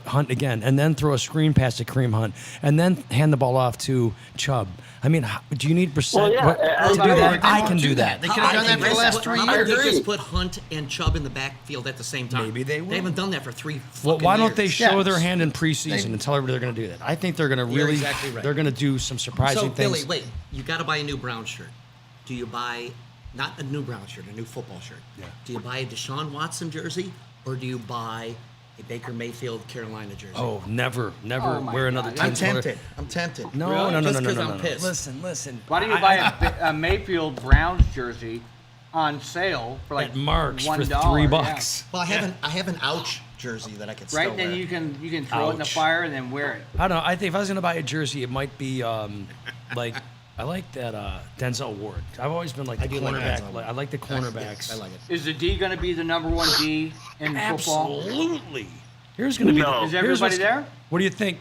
Hunt again, and then throw a screen pass to Kareem Hunt, and then hand the ball off to Chubb? I mean, do you need Brissett Well, yeah, to do that? They I won't can do do that. that. They could have done that for the last 3 How about years. they agree. just put Hunt and Chubb in the backfield at the same time? Maybe they will. They haven't done that for 3 Well, fucking why don't they years. show Yeah. their hand in preseason and tell everybody they're going to do that? I think they're going to You're really, exactly right. they're going to do some surprising So, things. Billy, wait. You got to buy a new Brown shirt. Do you buy, not a new Brown shirt, a new football shirt? Yeah. Do you buy a Deshaun Watson jersey, or do you buy a Baker Mayfield Carolina jersey? Oh, never Oh my wear another God. team's I'm color. tempted. I'm tempted. No, Really? no, no, Just no, no, 'cause no, I'm no, no. pissed. Listen. Why don't you buy a Mayfield Browns jersey on sale for like at Mark's for $1? $3? Well, I have an ouch jersey that I could Yeah. still Right, then wear. you can throw it in the Ouch. fire and then wear it. I don't know. I think if I was going to buy a jersey, it might be like I like that Denzel Ward. I've always been like the do like cornerback. Denzel Ward. I like the cornerbacks. I like it. Is the D going to be the number 1 D in football? Absolutely. Here's going to be. No. Is here's everybody what's- there? What do you think,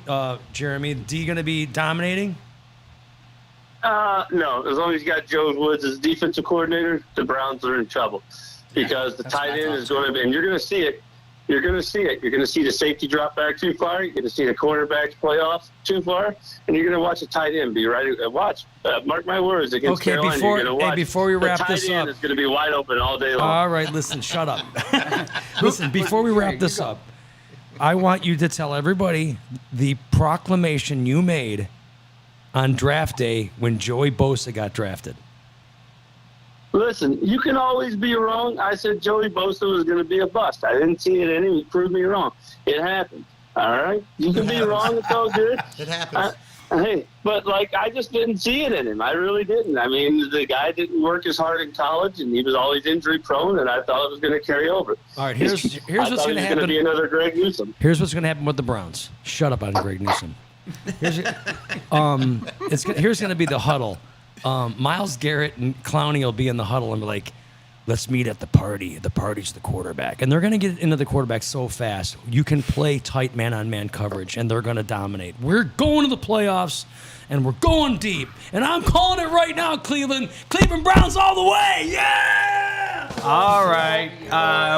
Jeremy? D going to be dominating? No, as long as you got Joe Woods as defensive coordinator, the Browns are in trouble because the tight end is going to be, and you're going to see it. You're going to see it. You're going to see the safety drop back too far. You're going to see the cornerbacks play off too far, and you're going to watch the tight end be right. Watch, mark my words against Okay, Carolina. before- you're going to hey, watch. before we wrap the this tight end up- is going to be wide open all day long. All right, listen, shut up. Listen, before we wrap this up, I want you to tell everybody the proclamation you made on draft day when Joey Bosa got drafted. Listen, you can always be wrong. I said Joey Bosa was going to be a bust. I didn't see it in him. He proved me wrong. It happened. All right? You can be wrong. It's all good. It happens. Hey, but like I just didn't see it in him. I really didn't. I mean, the guy didn't work as hard in college, and he was always injury prone. And I thought it was going to carry over. All right, here's what's going to Going to happen. be another Greg Newsome. Here's what's going to happen with the Browns. Shut up on Greg Newsome. Here's going to be the huddle. Myles Garrett and Clowney will be in the huddle and be like, let's meet at the party. The party's the quarterback. And they're going to get into the quarterback so fast. You can play tight man-on-man coverage, and they're going to dominate. We're going to the playoffs, and we're going deep. And I'm calling it right now, Cleveland. Cleveland Browns all the way. Yeah! All right.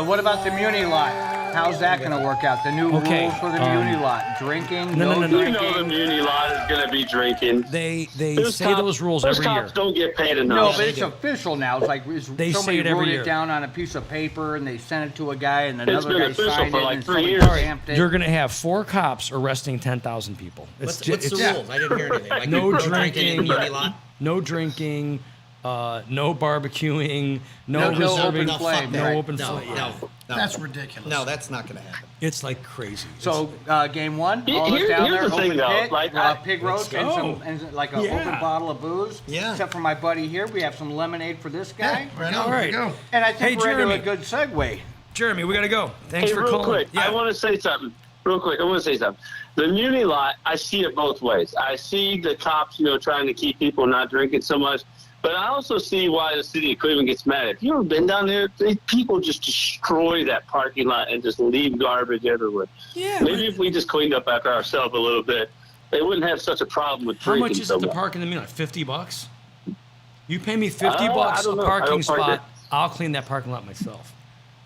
What about the Muni lot? How's that going to work out? The new rules for the Muni lot. Drinking, no You drinking. know the Muni lot is going to be drinking. They Those say cops- those rules those every year. cops don't get paid No, enough. but it's official now. It's like They say somebody it every wrote year. it down on a piece of paper and they sent it to a guy and another been guy official signed for it like and 3 somebody years. stamped it. You're going to have 4 cops arresting 10,000 people. What's the rules? I didn't hear anything. Like No no drinking drinking. in the Muni lot. No drinking, no barbecuing, no No reserving, open flame. no Right. open No, flame. no, no. That's ridiculous. No, that's not going to happen. It's like crazy. So game one, Here- all us down here's there, the thing, open though, pit, like, pig roast, and go. some and like an Yeah. open bottle of booze. Yeah. Except for my buddy here, we have some lemonade for this guy. Right All on. right. Go. And I think Hey, we're into a Jeremy. good segue. Jeremy, we got to go. Thanks Hey, for real calling. quick, Yeah. I want to say something. Real quick, I want to say something. The Muni lot, I see it both ways. I see the cops, trying to keep people not drinking so much, but I also see why the city of Cleveland gets mad. If you ever been down there, people just destroy that parking lot and just leave garbage everywhere. Yeah, Maybe if we just cleaned up after ourselves a little bit, they wouldn't have such a problem with How drinking much is so it to much. park in the Muni? Like $50? You pay me $50 I a don't know. I parking don't park spot. there. I'll clean that parking lot myself.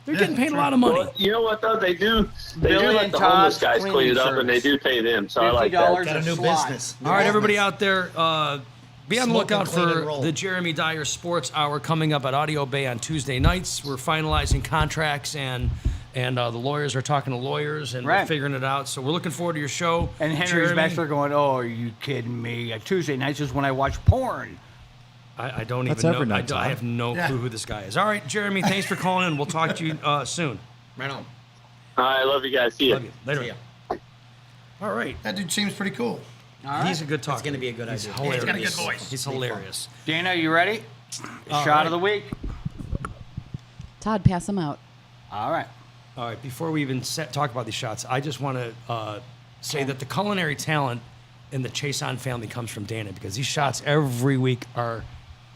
They're getting paid a lot of money. Well, you know what, though? They do Billy let and the homeless Todd's guys clean it up, cleaning and they do pay them, so I like $50 that. Got a new slot. business. All right, everybody out there, be on the Smoking, lookout clean, and for roll. the Jeremy Dyer Sports Hour coming up at Audio Bay on Tuesday nights. We're finalizing contracts, and the lawyers are talking to lawyers, and we're Right. figuring it out. So we're looking forward to your show. And Henry's Jeremy. back there going, "Oh, are you kidding me? Tuesday nights is when I watch porn." I don't That's even know. every night, I Todd. have no clue who this guy is. All right, Jeremy, thanks for calling in. We'll talk to you soon. Right on. I love you guys. See ya. Love you. Later. See ya. All right. That dude seems pretty cool. All right. He's a good talker. It's going to be a good He's idea. hilarious. He's got a good voice. He's hilarious. Dana, you ready? Shot right. of the week. Todd, pass them out. All right. All right, before we even talk about these shots, I just want to say that the culinary talent in the Chason family comes from Dana, because these shots every week are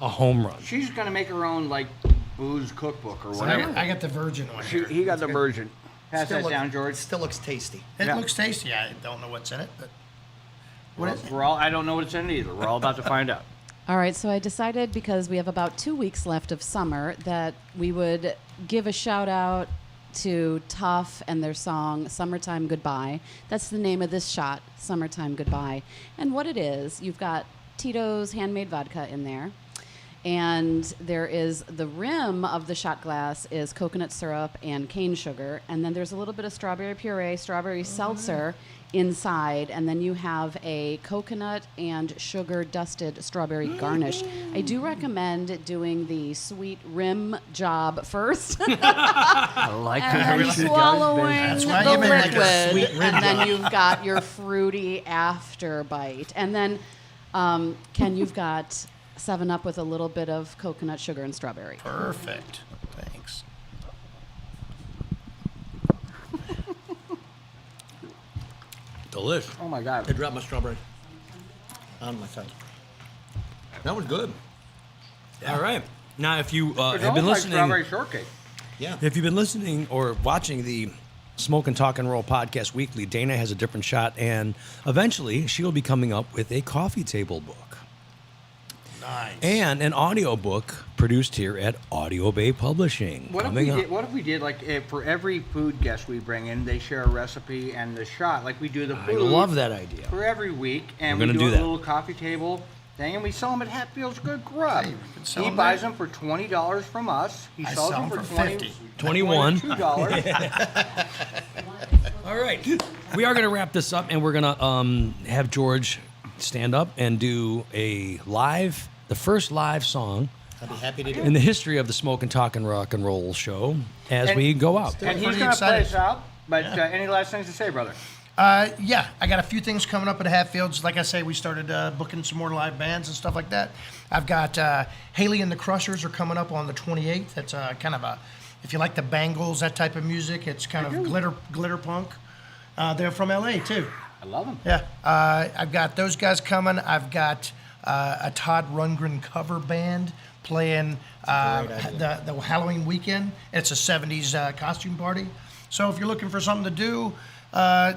a home run. She's gonna make her own like booze cookbook or I whatever. got, I got the virgin one here. He got the version. Pass that look- down, George. Still looks tasty. It Yeah. looks tasty. I don't know what's in it, but what is it? I don't know what it's in either. We're all about to find out. All right, so I decided, because we have about 2 weeks left of summer, that we would give a shout out to Tough and their song Summertime Goodbye. That's the name of this shot, Summertime Goodbye. And what it is, you've got Tito's handmade vodka in there, and there is the rim of the shot glass is coconut syrup and cane sugar, and then there's a little bit of strawberry puree, strawberry seltzer inside, and then you have a coconut and sugar dusted strawberry garnish. I do recommend doing the sweet rim job first, I like and how then she swallowing That's why the you make like a liquid, sweet rim and then job. you've got your fruity after bite, and then Ken, you've got 7-Up with a little bit of coconut sugar and strawberry. Perfect. Thanks. Delish. Oh my God. I dropped my strawberry on my tongue. That was good. All right. Now, if you It's have been almost like listening, strawberry shortcake. Yeah. if you've been listening or watching the Smokin' Talk and Roll podcast weekly, Dana has a different shot, and eventually she'll be coming up with a coffee table book. Nice. And an audio book produced here at Audio Bay Publishing. What if, coming up. what if we did like for every food guest we bring in, they share a recipe and the shot, like we do the I food love that idea. for every week, and We're we gonna do do a that. little coffee table thing, and we sell them at Hatfield's Good Grub. Hey, we can sell He 'em buys there. them for $20 from us. He I sells sell them 'em for for 20, 21. $22. All right. We are going to wrap this up, and we're going to have George stand up and do the first live song I'd be happy to do in it. the history of the Smokin' Talk and Rock and Roll show as And- we go out. And he's Pretty going to play excited. us out. But any last things to say, brother? Yeah, I got a few things coming up at Hatfields. Like I say, we started booking some more live bands and stuff like that. I've got Haley and the Crushers are coming up on the 28th. That's kind of a, if you like the Bangles, that type of music, it's kind of glitter punk. They're from LA too. I love them. Yeah, I've got those guys coming. I've got a Todd Rundgren cover band playing the Halloween weekend. It's a 70s costume party. So if you're looking for something to do,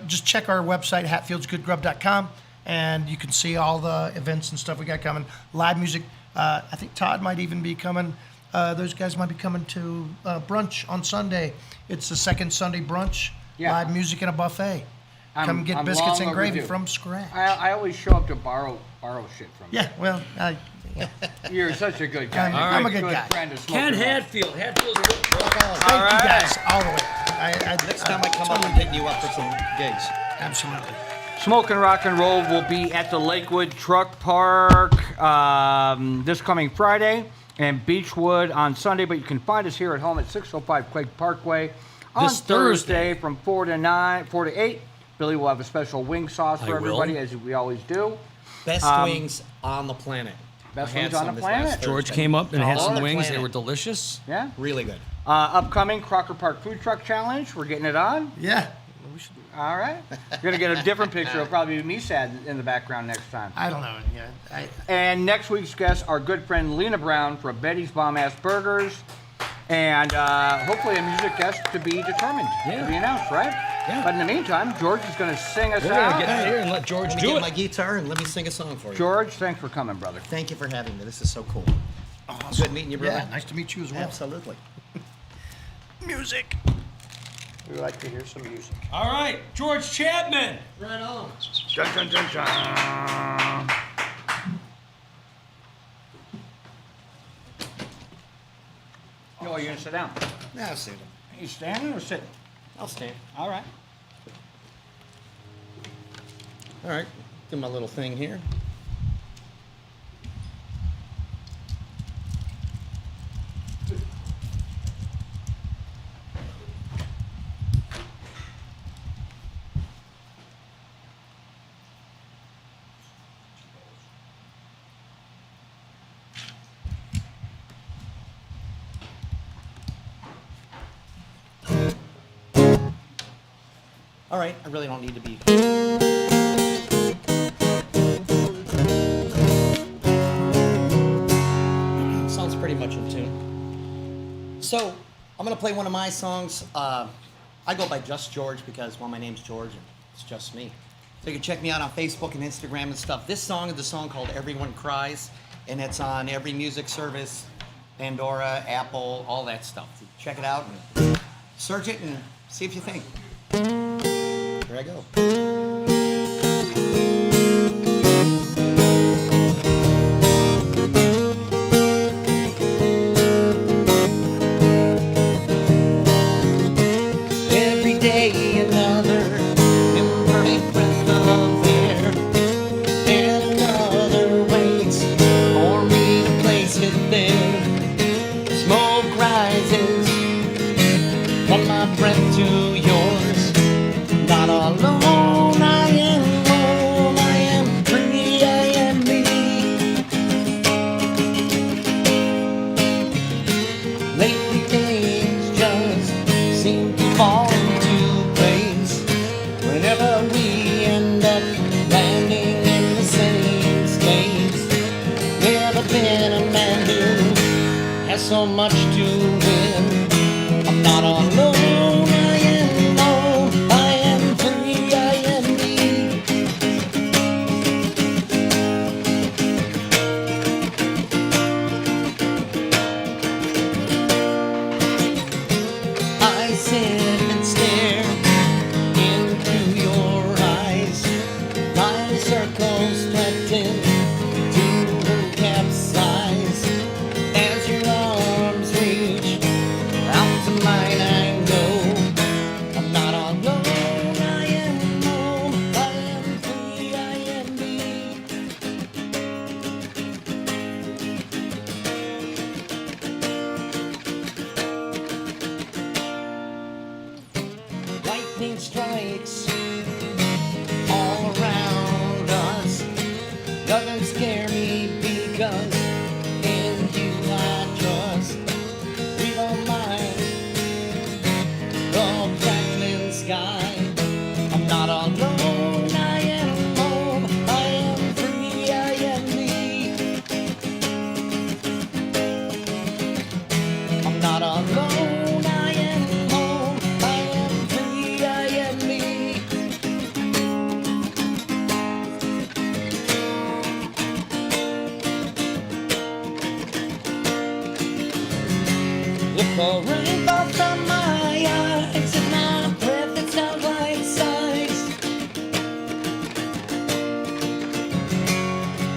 just check our website, hatfieldsgoodgrub.com, and you can see all the events and stuff we got coming. Live music. I think Todd might even be coming. Those guys might be coming to brunch on Sunday. It's the second Sunday brunch. Yeah. Live music and a buffet. Come get I'm biscuits long and gravy overdue. from scratch. I always show up to borrow shit from you. Yeah, well, You're such a good guy. I'm a You're good guy. friend of Smokin. Ken Hatfield. Hatfield's good. Thank you guys all the way. Next time I come up, I'm hitting you up for some gigs. Absolutely. Smokin' Rock and Roll will be at the Lakewood Truck Park this coming Friday and Beechwood on Sunday, but you can find us here at home at 605 Quake Parkway on This Thursday from 4 to 8. Billy will have a special wing sauce for I will. everybody, as we always do. Best wings on the planet. Best I had wings on some the this last planet. George Thursday. came up and had On some the wings. They planet. were delicious. Yeah. Really good. Upcoming Crocker Park Food Truck Challenge. We're getting it on. Yeah. All right. You're going to get a different picture. It'll probably be me sad in the background next time. I don't know. Yeah. And next week's guest, our good friend Lena Brown from Betty's Bomb Ass Burgers. And hopefully a music guest to be determined, to be announced, right? Yeah. But in the meantime, George is going to sing us We're out. gonna get out of here and let George Let me do get it. my guitar and let me sing a song for you. George, thanks for coming, brother. Thank you for having me. This is so cool. Good meeting you, brother. Yeah. Nice to meet you as well. Absolutely. Music. We like to hear some music. All right, George Chapman. Right on. Dun, dun, dun, dun. Oh, you're going to sit down. Now I'll stand. Are you standing or sitting? I'll stand. All right. All right. Do my little thing here. All right, I really don't need to be. Sounds pretty much in tune. So, I'm gonna play one of my songs. I go by Just George because, well, my name's George and it's just me. So you can check me out on Facebook and Instagram and stuff. This song is the song called Everyone Cries, and it's on every music service, Pandora, Apple, all that stuff. So check it out and search it and see if you think. Here I go. Every day another imperfect breath of air, and another waits for me to place it there. Smoke rises from my breath to yours. Not alone, I am alone, I am free, I am me. Lately days just seem to fall into place whenever we end up landing in the same space. Never been a man who has so much to win. I'm not alone, I am alone, I am free, I am me. I sit and stare into your eyes. My circles threaten to capsize as your arms reach out to mine. I The pouring falls from my eyes, and my breath it sounds like sighs.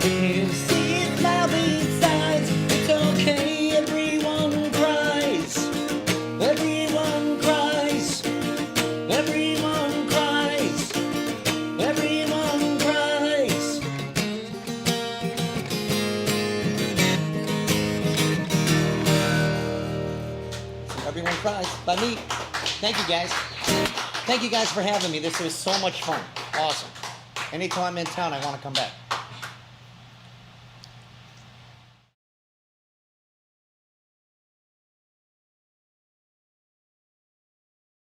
You see it now besides, it's okay, everyone cries. Everyone cries. Everyone cries. Everyone cries. Everyone cries by me. Thank you guys. Thank you guys for having me. This was so much fun. Awesome. Anytime I'm in town, I want to come back.